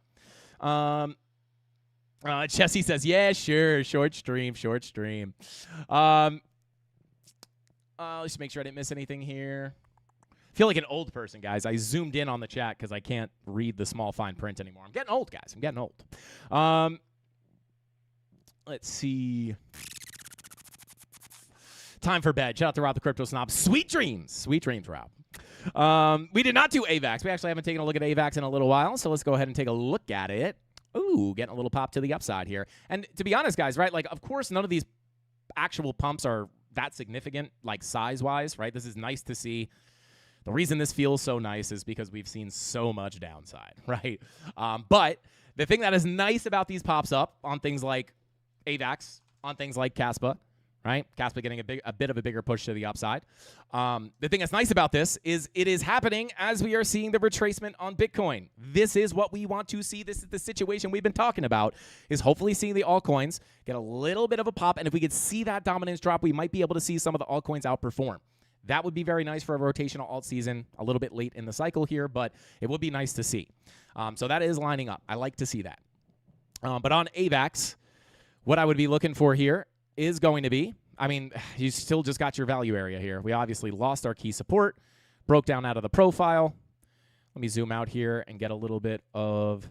Jesse says, yeah, sure. Short stream. Let's make sure I didn't miss anything here. I feel like an old person, guys. I zoomed in on the chat because I can't read the small fine print anymore. I'm getting old, guys. I'm getting old. Let's see. Time for bed. Shout out to Rob the Crypto Snob. Sweet dreams. Sweet dreams, Rob. We did not do AVAX. We actually haven't taken a look at AVAX in a little while, so let's go ahead and take a look at it. Ooh, getting a little pop to the upside here. And to be honest, guys, right, like, of course, none of these actual pumps are that significant, like, size-wise, right? This is nice to see. The reason this feels so nice is because we've seen so much downside, right? But the thing that is nice about these pops up on things like AVAX, on things like Caspa, right? Caspa getting a bit of a bigger push to the upside. The thing that's nice about this is it is happening as we are seeing the retracement on Bitcoin. This is what we want to see. This is the situation we've been talking about, is hopefully seeing the altcoins get a little bit of a pop. And if we could see that dominance drop, we might be able to see some of the altcoins outperform. That would be very nice for a rotational alt season, a little bit late in the cycle here, but it would be nice to see. So that is lining up. I like to see that. But on AVAX, what I would be looking for here is going to be, I mean, you still just got your value area here. We obviously lost our key support, broke down out of the profile. Let me zoom out here and get a little bit of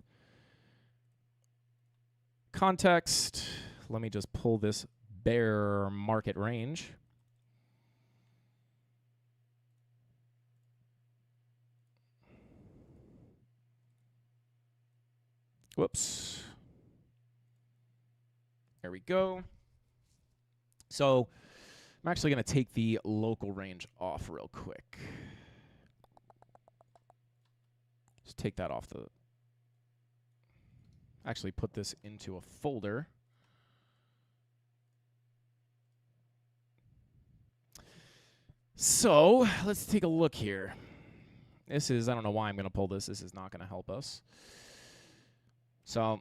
context. Let me just pull this bear market range. Whoops. There we go. So I'm actually going to take the local range off real quick. Just take that off the... Actually put this into a folder. So let's take a look here. This is, I don't know why I'm going to pull this. This is not going to help us. So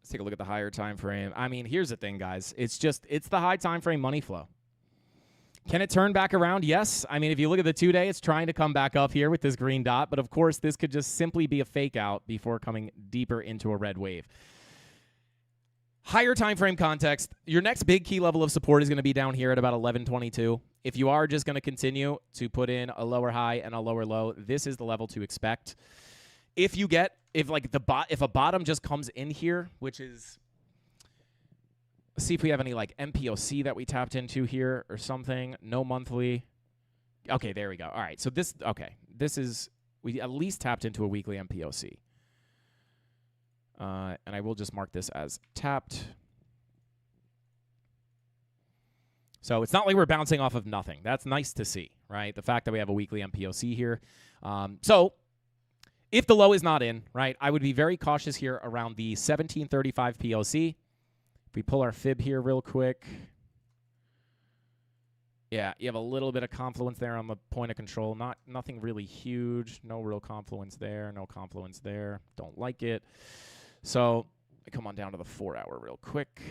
let's take a look at the higher time frame. I mean, here's the thing, guys. It's the high time frame money flow. Can it turn back around? Yes. I mean, if you look at the 2-day, it's trying to come back up here with this green dot. But, of course, this could just simply be a fake out before coming deeper into a red wave. Higher time frame context, your next big key level of support is going to be down here at about 1122. If you are just going to continue to put in a lower high and a lower low, this is the level to expect. If a bottom just comes in here, which is, let's see if we have any like MPOC that we tapped into here or something. No monthly. Okay, there we go. All right, so this is, we at least tapped into a weekly MPOC. And I will just mark this as tapped. So it's not like we're bouncing off of nothing. That's nice to see, right? The fact that we have a weekly MPOC here. So if the low is not in, right, I would be very cautious here around the 1735 POC. If we pull our fib here real quick. Yeah, you have a little bit of confluence there on the point of control. Nothing really huge. No real confluence there. No confluence there. Don't like it. So I come on down to the 4-hour real quick.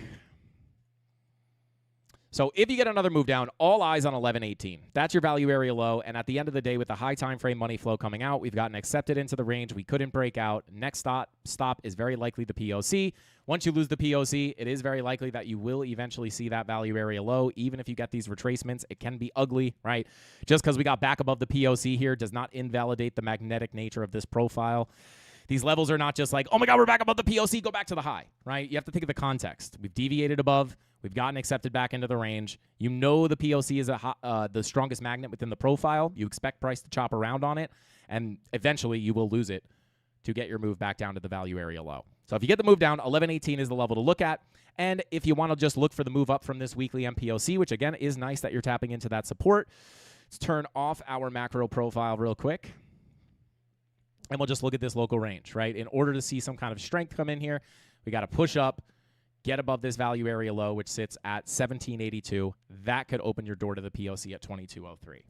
So if you get another move down, all eyes on 1118. That's your value area low. And at the end of the day, with the high time frame money flow coming out, we've gotten accepted into the range. We couldn't break out. Next stop is very likely the POC. Once you lose the POC, it is very likely that you will eventually see that value area low. Even if you get these retracements, it can be ugly, right? Just because we got back above the POC here does not invalidate the magnetic nature of this profile. These levels are not just like, oh my God, we're back above the POC, go back to the high, right? You have to think of the context. We've deviated above. We've gotten accepted back into the range. You know the POC is the strongest magnet within the profile. You expect price to chop around on it, and eventually you will lose it to get your move back down to the value area low. So if you get the move down, 1118 is the level to look at. And if you want to just look for the move up from this weekly MPOC, which again is nice that you're tapping into that support, let's turn off our macro profile real quick. And we'll just look at this local range, right? In order to see some kind of strength come in here, we got to push up, get above this value area low, which sits at 1782. That could open your door to the POC at 2203.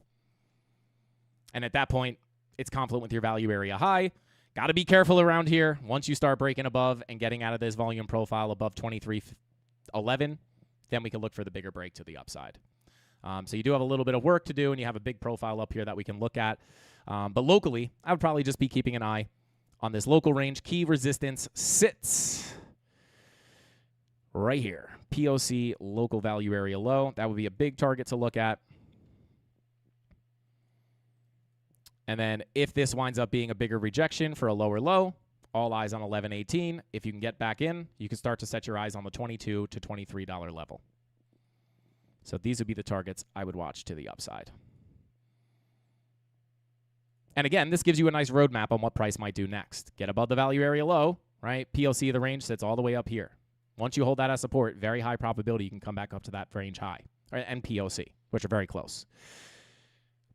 And at that point, it's confluent with your value area high. Got to be careful around here. Once you start breaking above and getting out of this volume profile above 2311, then we can look for the bigger break to the upside. So you do have a little bit of work to do, and you have a big profile up here that we can look at. But locally, I would probably just be keeping an eye on this local range. Key resistance sits right here. POC, local value area low. That would be a big target to look at. And then if this winds up being a bigger rejection for a lower low, all eyes on 11.18. If you can get back in, you can start to set your eyes on the $22 to $23 level. So these would be the targets I would watch to the upside. And again, this gives you a nice roadmap on what price might do next. Get above the value area low, right? POC of the range sits all the way up here. Once you hold that as support, very high probability you can come back up to that range high, right? And POC, which are very close.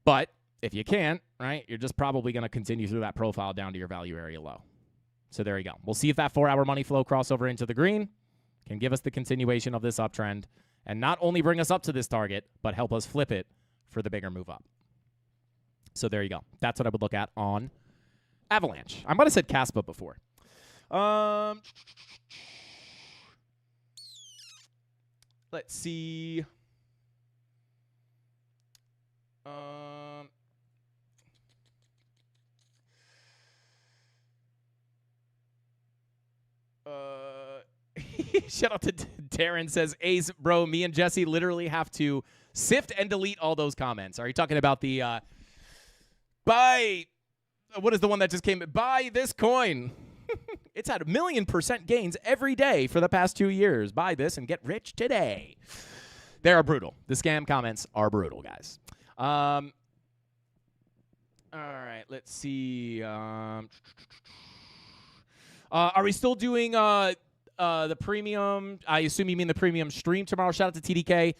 But if you can't, right, you're just probably going to continue through that profile down to your value area low. So there you go. We'll see if that 4-hour money flow crossover into the green can give us the continuation of this uptrend and not only bring us up to this target, but help us flip it for the bigger move up. So there you go. That's what I would look at on Avalanche. I might have said Caspa before. Let's see. Shout out to Darren says, Ace, bro, me and Jesse literally have to sift and delete all those comments. Are you talking about the buy? What is the one that just came? Buy this coin. It's had 1,000,000% gains every day for the past 2 years. Buy this and get rich today. They are brutal. The scam comments are brutal, guys. All right, let's see. Are we still doing the premium? I assume you mean the premium stream tomorrow. Shout out to TDK.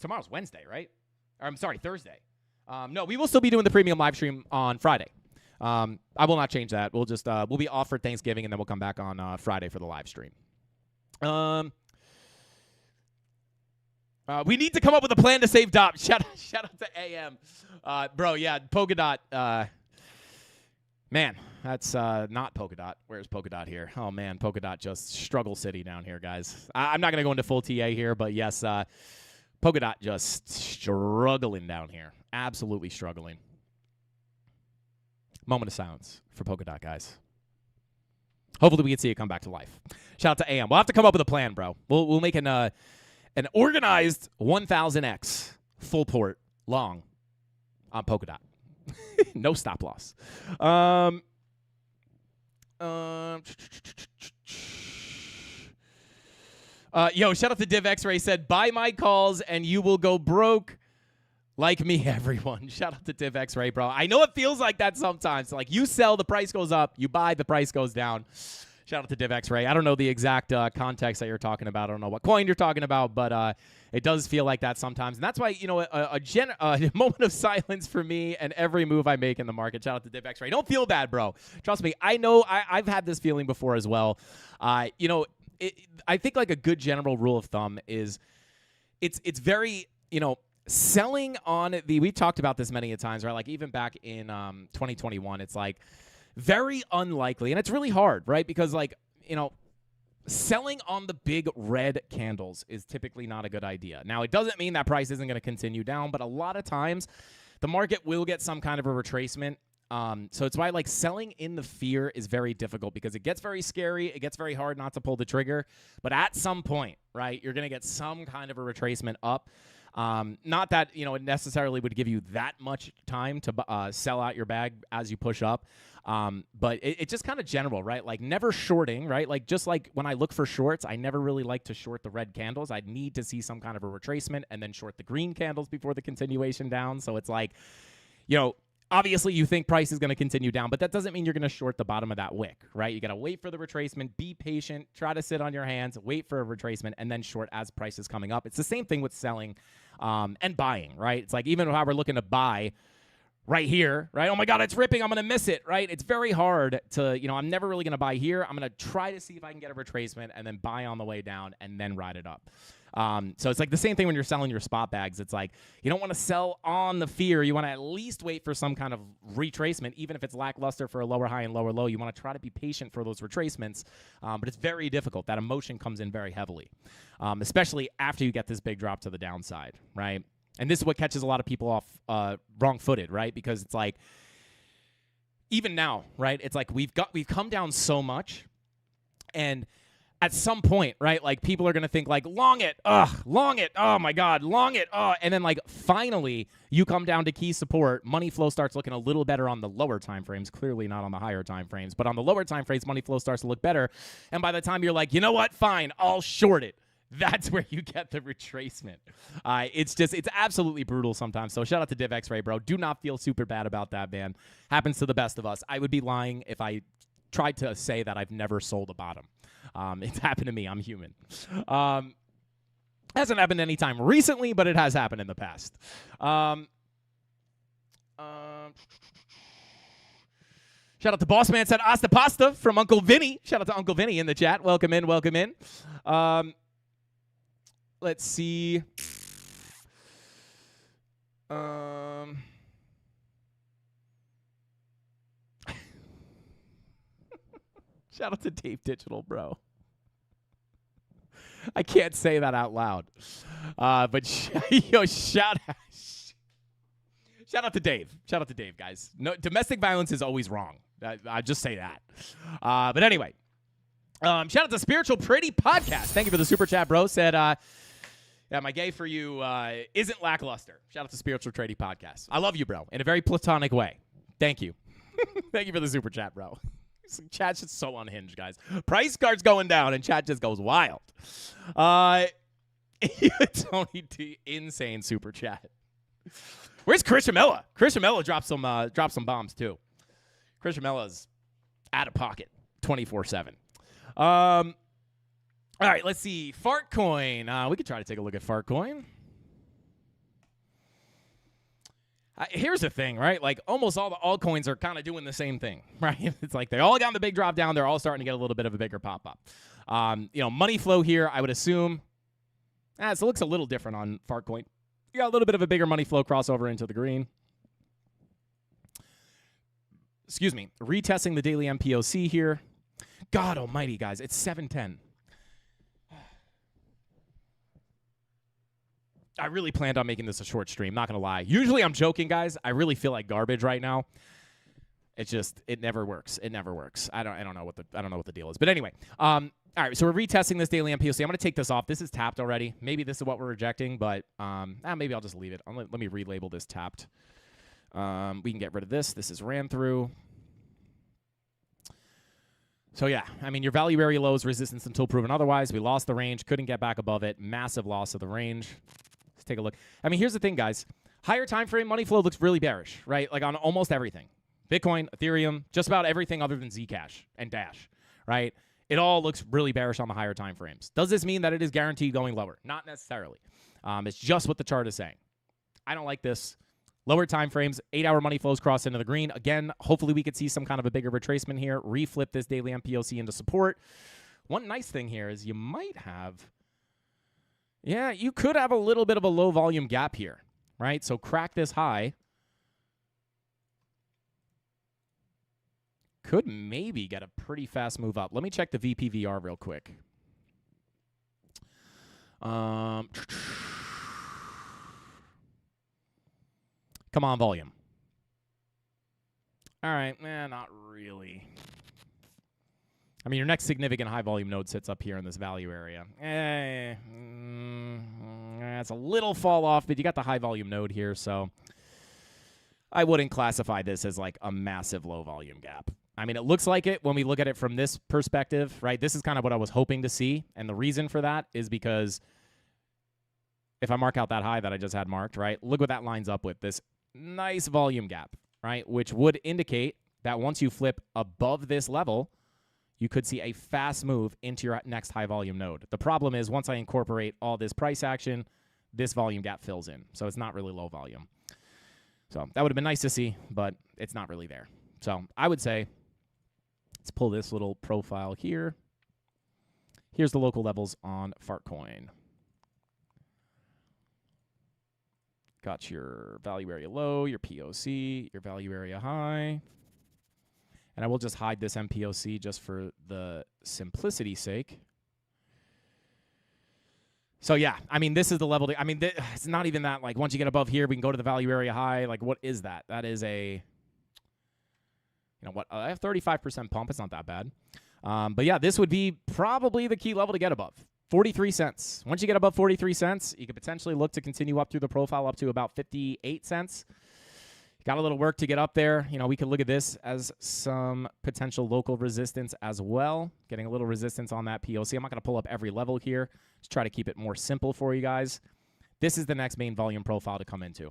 Tomorrow's Wednesday, right? Or, I'm sorry, Thursday. No, we will still be doing the premium live stream on Friday. I will not change that. We'll just we'll be off for Thanksgiving, and then we'll come back on Friday for the live stream. We need to come up with a plan to save DOP. Shout out to AM. Bro, yeah, Polkadot. Man, that's not Polkadot. Where's Polkadot here? Oh, man, Polkadot just struggle city down here, guys. I'm not going to go into full TA here, but yes, Polkadot just struggling down here. Absolutely struggling. Moment of silence for Polkadot, guys. Hopefully we can see it come back to life. Shout out to AM. We'll have to come up with a plan, bro. We'll make an organized 1000X full port long on Polkadot. No stop loss. Yo, shout out to Div X-Ray said, buy my calls and you will go broke like me, everyone. Shout out to Div X-Ray, bro. I know it feels like that sometimes. Like you sell, the price goes up. You buy, the price goes down. Shout out to Div X-Ray. I don't know the exact context that you're talking about. I don't know what coin you're talking about, but it does feel like that sometimes. And that's why, you know, a moment of silence for me and every move I make in the market. Shout out to Div X-Ray. Don't feel bad, bro. Trust me. I know I've had this feeling before as well. You know, I think like a good general rule of thumb is it's very, you know, selling on we've talked about this many a times, right? Like even back in 2021, it's like very unlikely. And it's really hard, right? Because like, you know, selling on the big red candles is typically not a good idea. Now, it doesn't mean that price isn't going to continue down, but a lot of times the market will get some kind of a retracement. So it's why like selling in the fear is very difficult because it gets very scary. It gets very hard not to pull the trigger. But at some point, right, you're going to get some kind of a retracement up. Not that, you know, it necessarily would give you that much time to sell out your bag as you push up. But it's just kind of general, right? Like never shorting, right? Like just like when I look for shorts, I never really like to short the red candles. I'd need to see some kind of a retracement and then short the green candles before the continuation down. So it's like, you know, obviously you think price is going to continue down, but that doesn't mean you're going to short the bottom of that wick, right? You got to wait for the retracement, be patient, try to sit on your hands, wait for a retracement, and then short as price is coming up. It's the same thing with selling and buying, right? It's like even how we're looking to buy right here, right? Oh my God, it's ripping. I'm going to miss it, right? It's very hard to, you know, I'm never really going to buy here. I'm going to try to see if I can get a retracement and then buy on the way down and then ride it up. So it's like the same thing when you're selling your spot bags. It's like you don't want to sell on the fear. You want to at least wait for some kind of retracement, even if it's lackluster for a lower high and lower low. You want to try to be patient for those retracements, but it's very difficult. That emotion comes in very heavily, especially after you get this big drop to the downside, right? And this is what catches a lot of people off wrong-footed, right? Because it's like even now, right? It's like we've come down so much, and at some point, right, like people are going to think like, long it, oh my God, long it, and then like finally you come down to key support, money flow starts looking a little better on the lower time frames, clearly not on the higher time frames, but on the lower time frames, money flow starts to look better, and by the time you're like, you know what, fine, I'll short it. That's where you get the retracement. It's absolutely brutal sometimes. So shout out to Div X-Ray, bro. Do not feel super bad about that, man. Happens to the best of us. I would be lying if I tried to say that I've never sold a bottom. It's happened to me. I'm human. Hasn't happened any time recently, but it has happened in the past. Shout out to Boss Man said Asta Pasta from Uncle Vinny. Shout out to Uncle Vinny in the chat. Welcome in, welcome in. Let's see. Shout out to Dave Digital, bro. I can't say that out loud. But shout out to Dave. Shout out to Dave, guys. No, domestic violence is always wrong. I just say that. But anyway, shout out to Spiritual Pretty Podcast. Thank you for the super chat, bro. Said, yeah, my gay for you isn't lackluster. Shout out to Spiritual Pretty Podcast. I love you, bro, in a very platonic way. Thank you. Thank you for the super chat, bro. Chat's just so unhinged, guys. Price cards going down, and chat just goes wild. Tony T, insane super chat. Where's Christian Mella? Christian Mella dropped some bombs too. Christian Mella's out of pocket 24/7. All right, let's see. Fartcoin. We could try to take a look at Fartcoin. Here's the thing, right? Like almost all the altcoins are kind of doing the same thing, right? It's like they all got the big drop down. They're all starting to get a little bit of a bigger pop up. Money flow here, I would assume. So it looks a little different on Fartcoin. You got a little bit of a bigger money flow crossover into the green. Excuse me. Retesting the daily MPOC here. God almighty, guys. It's 7:10. I really planned on making this a short stream, not going to lie. Usually I'm joking, guys. I really feel like garbage right now. It's just it never works. It never works. I don't know what the deal is. But anyway, all right, so we're retesting this daily MPOC. I'm going to take this off. This is tapped already. Maybe this is what we're rejecting, but maybe I'll just leave it. Let me relabel this tapped. We can get rid of this. This is ran through. So, yeah, I mean, your value area low is resistance until proven otherwise. We lost the range, couldn't get back above it. Massive loss of the range. Let's take a look. I mean, here's the thing, guys. Higher time frame money flow looks really bearish, right? Like on almost everything. Bitcoin, Ethereum, just about everything other than Zcash and Dash, right? It all looks really bearish on the higher time frames. Does this mean that it is guaranteed going lower? Not necessarily. It's just what the chart is saying. I don't like this. Lower time frames, 8-hour money flows cross into the green. Again, hopefully we could see some kind of a bigger retracement here. Reflip this daily MPOC into support. One nice thing here is you might have, you could have a little bit of a low volume gap here, right? So crack this high. Could maybe get a pretty fast move up. Let me check the VPVR real quick. Come on, volume. All right, not really. I mean, your next significant high volume node sits up here in this value area. It's a little fall off, but you got the high volume node here, so I wouldn't classify this as like a massive low volume gap. I mean, it looks like it when we look at it from this perspective, right? This is kind of what I was hoping to see, and the reason for that is because if I mark out that high that I just had marked, right, look what that lines up with, this nice volume gap, right, which would indicate that once you flip above this level, you could see a fast move into your next high volume node. The problem is once I incorporate all this price action, this volume gap fills in, so it's not really low volume. So that would have been nice to see, but it's not really there. So I would say let's pull this little profile here. Here's the local levels on Fartcoin. Got your value area low, your POC, your value area high. And I will just hide this MPOC just for the simplicity's sake. So, yeah, I mean, this is the level. I mean, it's not even that, like, once you get above here, we can go to the value area high. Like, what is that? That is a, I have 35% pump. It's not that bad. But yeah, this would be probably the key level to get above. 43 cents. Once you get above 43 cents, you could potentially look to continue up through the profile up to about 58 cents. Got a little work to get up there. You know, we could look at this as some potential local resistance as well. Getting a little resistance on that POC. I'm not going to pull up every level here. Just try to keep it more simple for you guys. This is the next main volume profile to come into.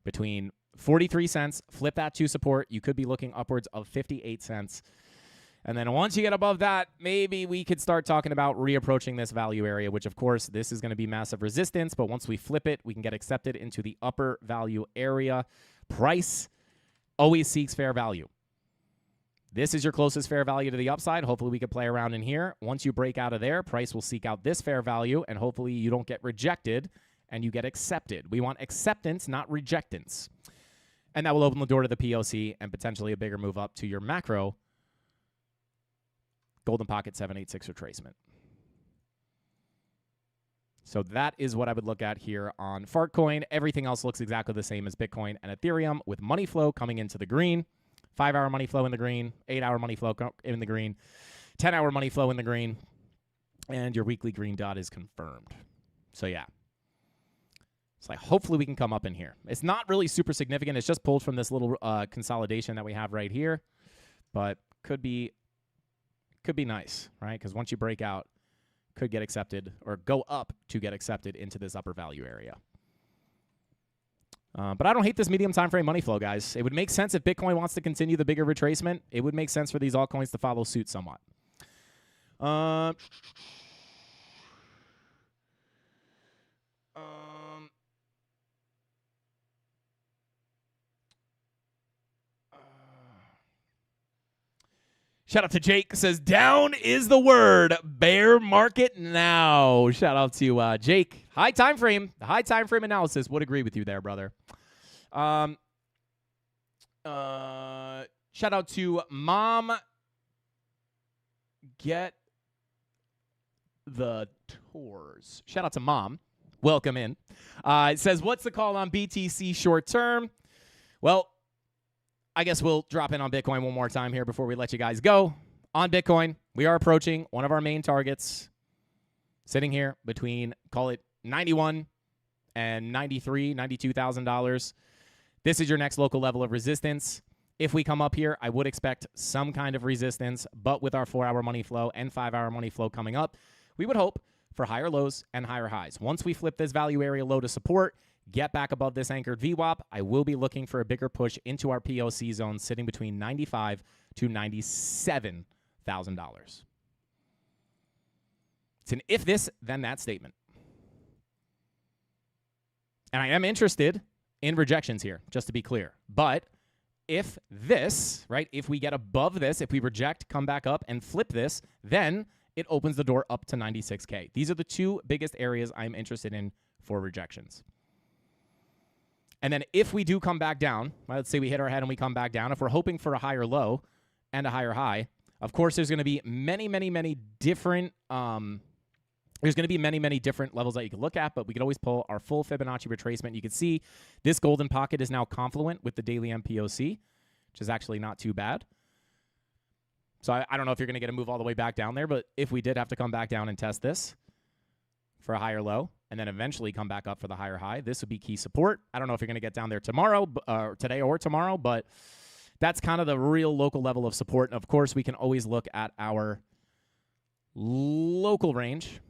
Between 43 cents, flip that to support. You could be looking upwards of 58 cents. And then once you get above that, maybe we could start talking about reapproaching this value area, which, of course, this is going to be massive resistance. But once we flip it, we can get accepted into the upper value area. Price always seeks fair value. This is your closest fair value to the upside. Hopefully, we can play around in here. Once you break out of there, price will seek out this fair value, and hopefully you don't get rejected and you get accepted. We want acceptance, not rejectance. And that will open the door to the POC and potentially a bigger move up to your macro Golden Pocket 786 retracement. So that is what I would look at here on Fartcoin. Everything else looks exactly the same as Bitcoin and Ethereum, with money flow coming into the green. 5-hour money flow in the green, 8-hour money flow in the green, 10-hour money flow in the green, and your weekly green dot is confirmed. So yeah. It's like hopefully we can come up in here. It's not really super significant. It's just pulled from this little consolidation that we have right here, but could be nice, right? Because once you break out, could get accepted or go up to get accepted into this upper value area. But I don't hate this medium time frame money flow, guys. It would make sense if Bitcoin wants to continue the bigger retracement. It would make sense for these altcoins to follow suit somewhat. Shout out to Jake. Says, down is the word. Bear market now. Shout out to Jake. High time frame. The high time frame analysis would agree with you there, brother. Shout out to Mom. Get the tours. Shout out to Mom. Welcome in. It says, what's the call on BTC short term? Well, I guess we'll drop in on Bitcoin one more time here before we let you guys go. On Bitcoin, we are approaching one of our main targets, sitting here between, call it 91 and $92,000. This is your next local level of resistance. If we come up here, I would expect some kind of resistance, but with our 4-hour money flow and 5-hour money flow coming up, we would hope for higher lows and higher highs. Once we flip this value area low to support, get back above this anchored VWAP, I will be looking for a bigger push into our POC zone sitting between $95,000 to $97,000. It's an if this, then that statement. And I am interested in rejections here, just to be clear. But if this, right, if we get above this, if we reject, come back up, and flip this, then it opens the door up to 96K. These are the two biggest areas I'm interested in for rejections. And then if we do come back down, let's say we hit our head and we come back down, if we're hoping for a higher low and a higher high, of course there's going to be many different levels that you can look at, but we could always pull our full Fibonacci retracement. You can see this golden pocket is now confluent with the daily MPOC, which is actually not too bad. So I don't know if you're going to get a move all the way back down there, but if we did have to come back down and test this for a higher low, and then eventually come back up for the higher high, this would be key support. I don't know if you're going to get down there tomorrow, today or tomorrow, but that's kind of the real local level of support. And, of course, we can always look at our local range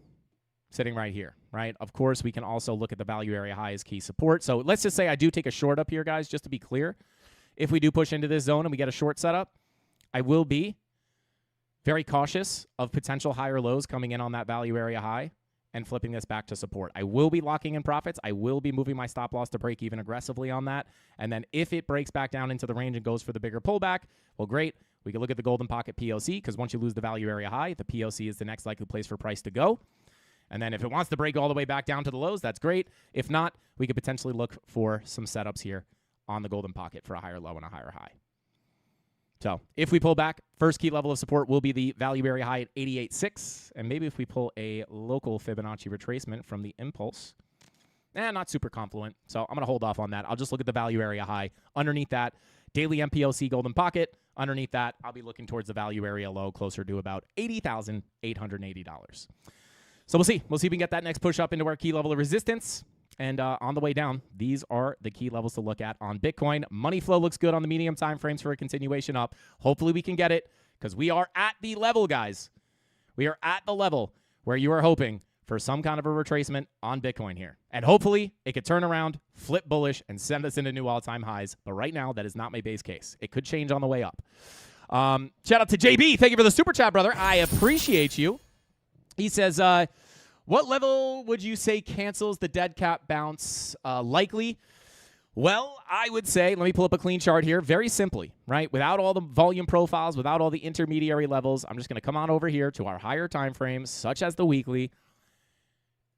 sitting right here, right? Of course, we can also look at the value area high as key support. So let's just say I do take a short up here, guys, just to be clear. If we do push into this zone and we get a short setup, I will be very cautious of potential higher lows coming in on that value area high and flipping this back to support. I will be locking in profits. I will be moving my stop loss to break even aggressively on that. And then if it breaks back down into the range and goes for the bigger pullback, well, great. We can look at the golden pocket POC, because once you lose the value area high, the POC is the next likely place for price to go. And then if it wants to break all the way back down to the lows, that's great. If not, we could potentially look for some setups here on the golden pocket for a higher low and a higher high. So if we pull back, first key level of support will be the value area high at 88.6. And maybe if we pull a local Fibonacci retracement from the impulse, not super confluent. So I'm going to hold off on that. I'll just look at the value area high. Underneath that, daily MPOC golden pocket. Underneath that, I'll be looking towards the value area low, closer to about $80,880. So we'll see. We'll see if we can get that next push up into our key level of resistance. And on the way down, these are the key levels to look at on Bitcoin. Money flow looks good on the medium time frames for a continuation up. Hopefully we can get it because we are at the level, guys. We are at the level where you are hoping for some kind of a retracement on Bitcoin here. And hopefully it could turn around, flip bullish, and send us into new all-time highs. But right now, that is not my base case. It could change on the way up. Shout out to JB. Thank you for the super chat, brother. I appreciate you. He says, what level would you say cancels the dead cat bounce likely? Well, I would say, let me pull up a clean chart here, very simply, right? Without all the volume profiles, without all the intermediary levels, I'm just going to come on over here to our higher time frames, such as the weekly,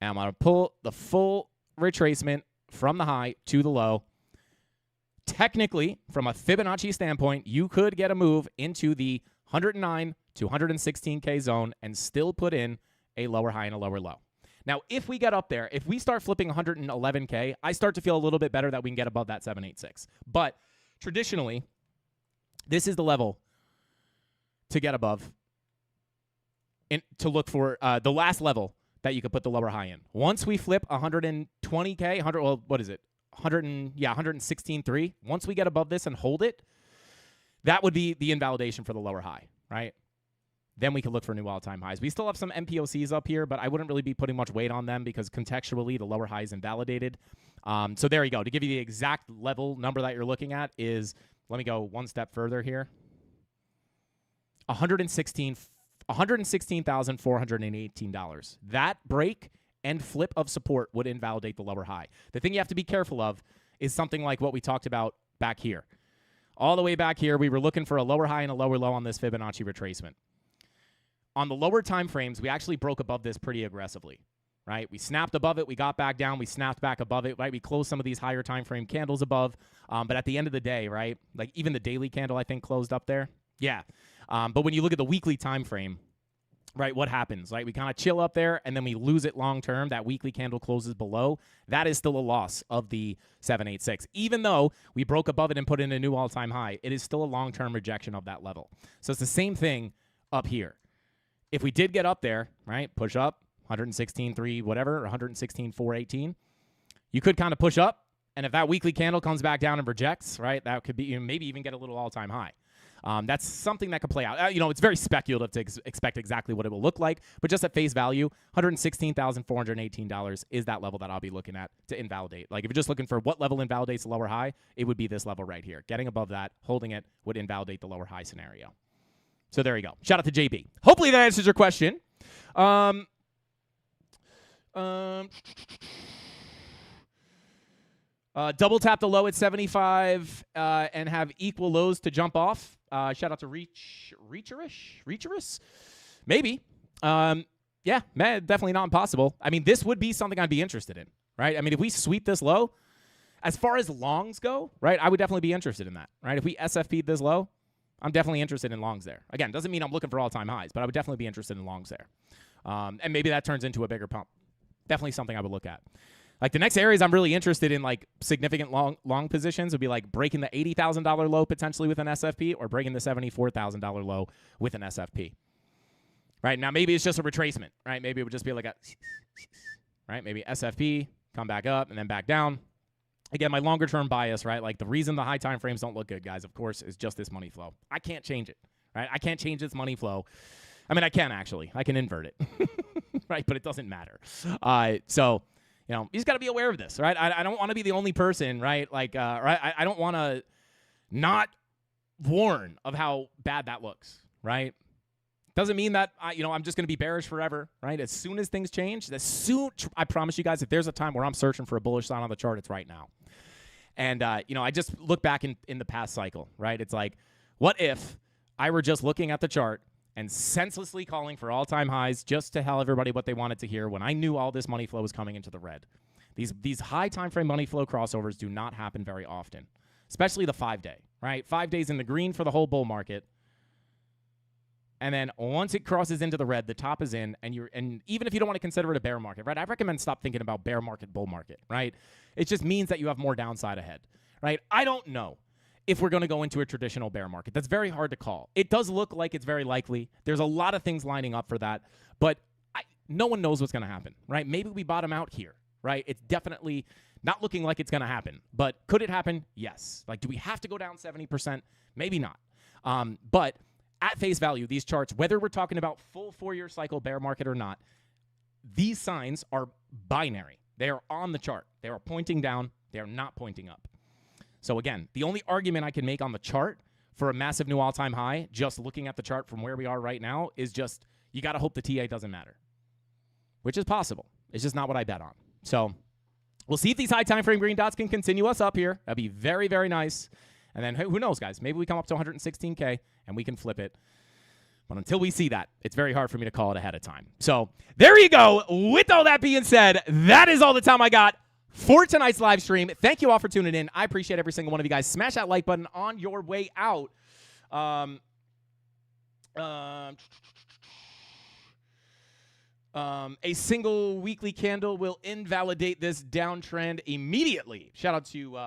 and I'm going to pull the full retracement from the high to the low. Technically, from a Fibonacci standpoint, you could get a move into the 109 to 116K zone and still put in a lower high and a lower low. Now, if we get up there, if we start flipping 111K, I start to feel a little bit better that we can get above that 786. But traditionally, this is the level to get above and to look for the last level that you could put the lower high in. Once we flip 120K, what is it? 116.3. Once we get above this and hold it, that would be the invalidation for the lower high, right? Then we could look for new all-time highs. We still have some MPOCs up here, but I wouldn't really be putting much weight on them because contextually the lower high is invalidated. So there you go. To give you the exact level number that you're looking at is, let me go one step further here, $116,418. That break and flip of support would invalidate the lower high. The thing you have to be careful of is something like what we talked about back here. All the way back here, we were looking for a lower high and a lower low on this Fibonacci retracement. On the lower time frames, we actually broke above this pretty aggressively, right? We snapped above it, we got back down, we snapped back above it, right? We closed some of these higher time frame candles above, but at the end of the day, right, like even the daily candle I think closed up there. Yeah, but when you look at the weekly time frame, right, what happens, right? We kind of chill up there, and then we lose it long term. That weekly candle closes below. That is still a loss of the 786. Even though we broke above it and put in a new all-time high, it is still a long-term rejection of that level. So it's the same thing up here. If we did get up there, right, push up, 116.3 whatever, or 116.418, you could kind of push up, and if that weekly candle comes back down and rejects, right, that could be, maybe even get a little all-time high. That's something that could play out. It's very speculative to expect exactly what it will look like, but just at face value, $116,418 is that level that I'll be looking at to invalidate. Like if you're just looking for what level invalidates the lower high, it would be this level right here. Getting above that, holding it would invalidate the lower high scenario. So there you go. Shout out to JB. Hopefully that answers your question. Double tap the low at 75 and have equal lows to jump off. Shout out to Reacherous? Maybe. Yeah, man, definitely not impossible. I mean, this would be something I'd be interested in, right? I mean, if we sweep this low, as far as longs go, right, I would definitely be interested in that, right? If we SFP'd this low, I'm definitely interested in longs there. Again, doesn't mean I'm looking for all-time highs, but I would definitely be interested in longs there. And maybe that turns into a bigger pump. Definitely something I would look at. Like the next areas I'm really interested in, like significant long positions, would be like breaking the $80,000 low potentially with an SFP or breaking the $74,000 low with an SFP. Right now, maybe it's just a retracement. Right, maybe it would just be like a right, maybe SFP, come back up and then back down. Again, my longer term bias, right? Like the reason the high time frames don't look good, guys, of course, is just this money flow. I can't change it. Right, I can't change this money flow. I mean, I can actually. I can invert it. Right, but it doesn't matter. So. You just got to be aware of this, right? I don't want to be the only person, right? Like, right? I don't want to not warn of how bad that looks, right? Doesn't mean that, I'm just going to be bearish forever, right? As soon as things change, I promise you guys, if there's a time where I'm searching for a bullish sign on the chart, it's right now. And, I just look back in the past cycle, right? It's like, what if I were just looking at the chart and senselessly calling for all-time highs just to tell everybody what they wanted to hear when I knew all this money flow was coming into the red. These high time frame money flow crossovers do not happen very often, especially the 5-day, right? 5 days in the green for the whole bull market. And then once it crosses into the red, the top is in, and even if you don't want to consider it a bear market, right? I recommend stop thinking about bear market, bull market, right? It just means that you have more downside ahead, right? I don't know if we're going to go into a traditional bear market. That's very hard to call. It does look like it's very likely. There's a lot of things lining up for that, but no one knows what's going to happen, right? Maybe we bottom out here, right? It's definitely not looking like it's going to happen, but could it happen? Yes. Like, do we have to go down 70%? Maybe not. But at face value, these charts, whether we're talking about full 4-year cycle bear market or not, these signs are binary. They are on the chart. They are pointing down. They are not pointing up. So again, the only argument I can make on the chart for a massive new all-time high, just looking at the chart from where we are right now, is just you got to hope the TA doesn't matter, which is possible. It's just not what I bet on. So we'll see if these high time frame green dots can continue us up here. That'd be very, very nice. And then who knows, guys? Maybe we come up to 116K and we can flip it. But until we see that, it's very hard for me to call it ahead of time. So there you go. With all that being said, that is all the time I got for tonight's live stream. Thank you all for tuning in. I appreciate every single one of you guys. Smash that like button on your way out. A single weekly candle will invalidate this downtrend immediately. Shout out to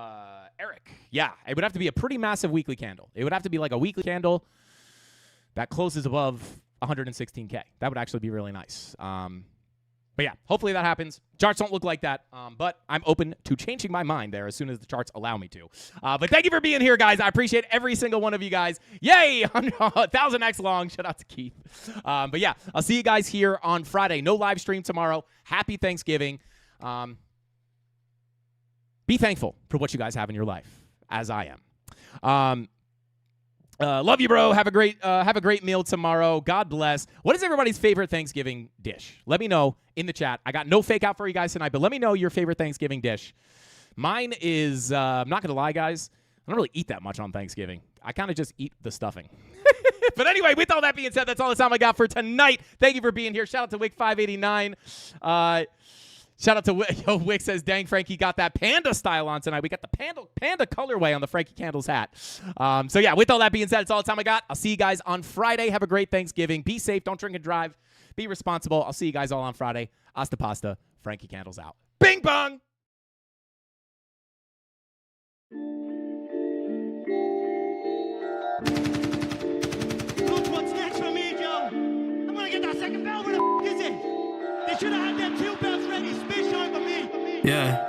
Eric. Yeah, it would have to be a pretty massive weekly candle. It would have to be like a weekly candle that closes above 116K. That would actually be really nice. But yeah, hopefully that happens. Charts don't look like that, but I'm open to changing my mind there as soon as the charts allow me to. But thank you for being here, guys. I appreciate every single one of you guys. Yay! 1,000x long. Shout out to Keith. But yeah, I'll see you guys here on Friday. No live stream tomorrow. Happy Thanksgiving. Be thankful for what you guys have in your life, as I am. Love you, bro. Have a great meal tomorrow. God bless. What is everybody's favorite Thanksgiving dish? Let me know in the chat. I got no fake out for you guys tonight, but let me know your favorite Thanksgiving dish. Mine is, I'm not going to lie, guys, I don't really eat that much on Thanksgiving. I kind of just eat the stuffing. But anyway, with all that being said, that's all the time I got for tonight. Thank you for being here. Shout out to Wick589. Shout out to Wick says, dang, Frankie got that panda style on tonight. We got the panda colorway on the Frankie Candles hat. So yeah, with all that being said, it's all the time I got. I'll see you guys on Friday. Have a great Thanksgiving. Be safe. Don't drink and drive. Be responsible. I'll see you guys all on Friday. Hasta pasta. Frankie Candles out. Bing bong. Look what's next for me, Joe. I'm gonna get that second bell. Where the f is it? They should have had them 2 bells ready. Space shine for me. Yeah.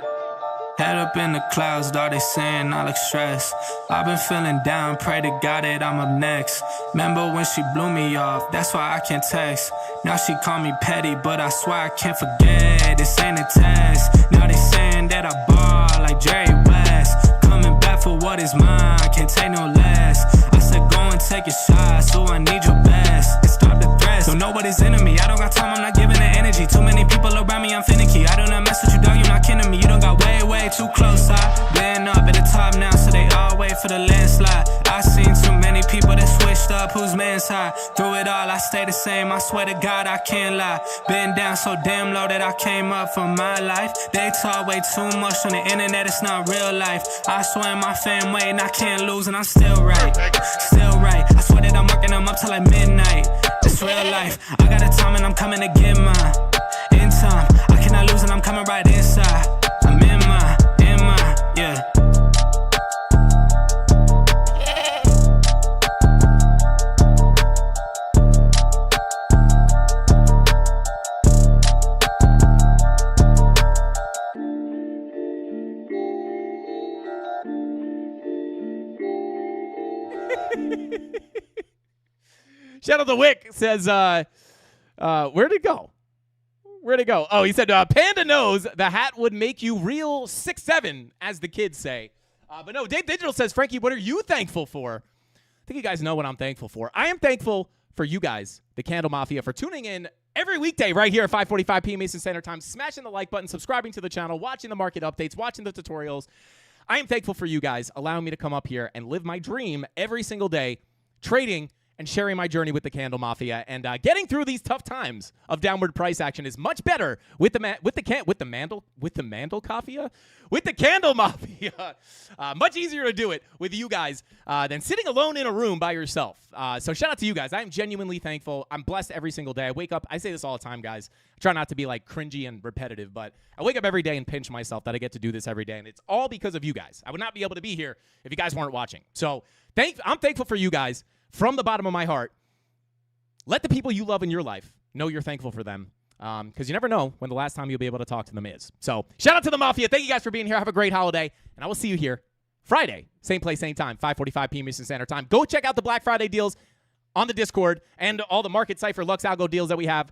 Head up in the clouds, dog, they saying I look stressed. I've been feeling down, pray to God that I'm up next. Remember when she blew me off, that's why I can't text. Now she call me petty, but I swear I can't forget. This ain't a test. Now they saying that I ball like Jerry West. Coming back for what is mine, can't take no less. I said go and take a shot, so I need your best. And stop the threats, don't know what is in me. I don't got time, I'm not giving the energy. Too many people around me, I'm finicky. I do not mess with you, dog, you're not kidding me. You don't got way too close. I've been up at the top now, so they all wait for the landslide. I seen too many people that switched up, whose man's high. Through it all, I stay the same, I swear to God, I can't lie. Been down so damn low that I came up for my life. They talk way too much on the internet, it's not real life. I swear my fam waiting, I can't lose, and I'm still right. Still right, I swear that I'm working, I'm up till like midnight. It's real life, I got a time and I'm coming to get mine. In time, I cannot lose and I'm coming right inside. I'm in my, yeah. Shout out to Wick says, where'd it go? Where'd it go? Oh, he said, Panda knows the hat would make you real 6'7", as the kids say. But no, Dave Digital says, Frankie, what are you thankful for? I think you guys know what I'm thankful for. I am thankful for you guys, the Candle Mafia, for tuning in every weekday right here at 5:45 p.m. Eastern Standard Time, smashing the like button, subscribing to the channel, watching the market updates, watching the tutorials. I am thankful for you guys allowing me to come up here and live my dream every single day, trading and sharing my journey with the Candle Mafia. And getting through these tough times of downward price action is much better with the Candle Mafia. Much easier to do it with you guys than sitting alone in a room by yourself. So shout out to you guys. I am genuinely thankful. I'm blessed every single day. I wake up. I say this all the time, guys. I try not to be like cringy and repetitive, but I wake up every day and pinch myself that I get to do this every day, and it's all because of you guys. I would not be able to be here if you guys weren't watching. So I'm thankful for you guys from the bottom of my heart. Let the people you love in your life know you're thankful for them, because you never know when the last time you'll be able to talk to them is. So shout out to the Mafia. Thank you guys for being here. Have a great holiday, and I will see you here Friday, same place, same time, 5:45 p.m. Eastern Standard Time. Go check out the Black Friday deals on the Discord and all the Market Cypher Lux Algo deals that we have.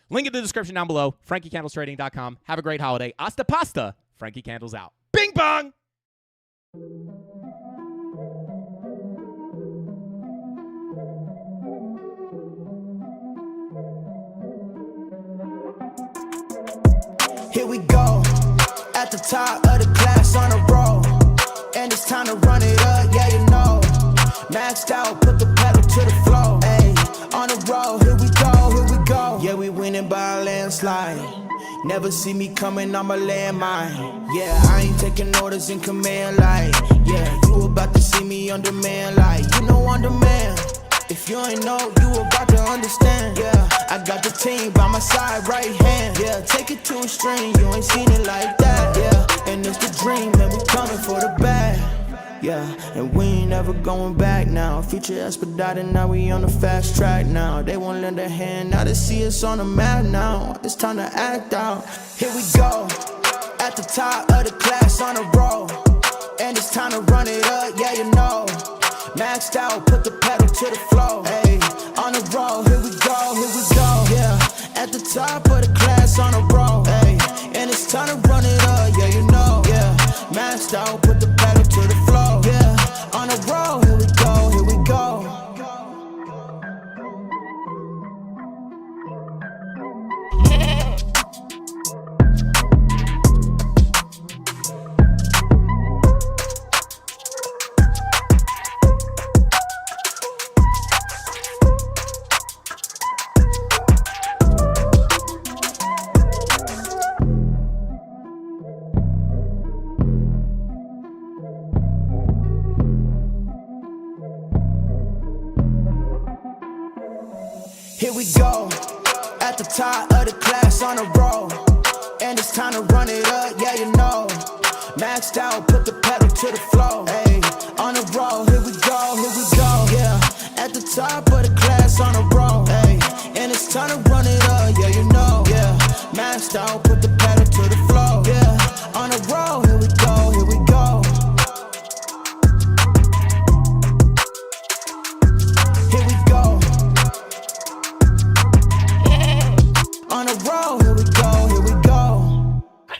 Link in the description down below, FrankieCandlesTrading.com. Have a great holiday. Hasta pasta. Frankie Candles out. Bing bong! Here we go, at the top of the class on a roll, and it's time to run it up, yeah you know. Maxed out, put the pedal to the floor, ayy, on the roll, here we go, yeah we winning by a landslide. Never see me coming, I'm a landmine. Yeah, I ain't taking orders in command, like, yeah, you about to see me on demand, like, you know on demand. If you ain't know, you about to understand. Yeah, I got the team by my side, right hand. Yeah, take it to a string, you ain't seen it like that. Yeah, and it's the dream, and we coming for the bag. Yeah, and we ain't ever going back now. Future expedited, now we on the fast track now. They won't lend a hand, now they see us on the map now. It's time to act out. Here we go, at the top of the class on a roll, and it's time to run it up, yeah you know. Maxed out, put the pedal to the floor, ayy, on the roll, here we go, yeah, at the top of the class on a roll, ayy, and it's time to run it up, yeah, you know, yeah, maxed out, put the pedal to the floor, yeah, on the roll, here we go, here we go. Here we go, at the top of the class on a roll, and it's time to run it up, yeah you know. Maxed out, put the pedal to the floor, ayy, on the roll, here we go, yeah, at the top of the class on a roll, ayy, and it's time to run it up, yeah you know, yeah, maxed out, put the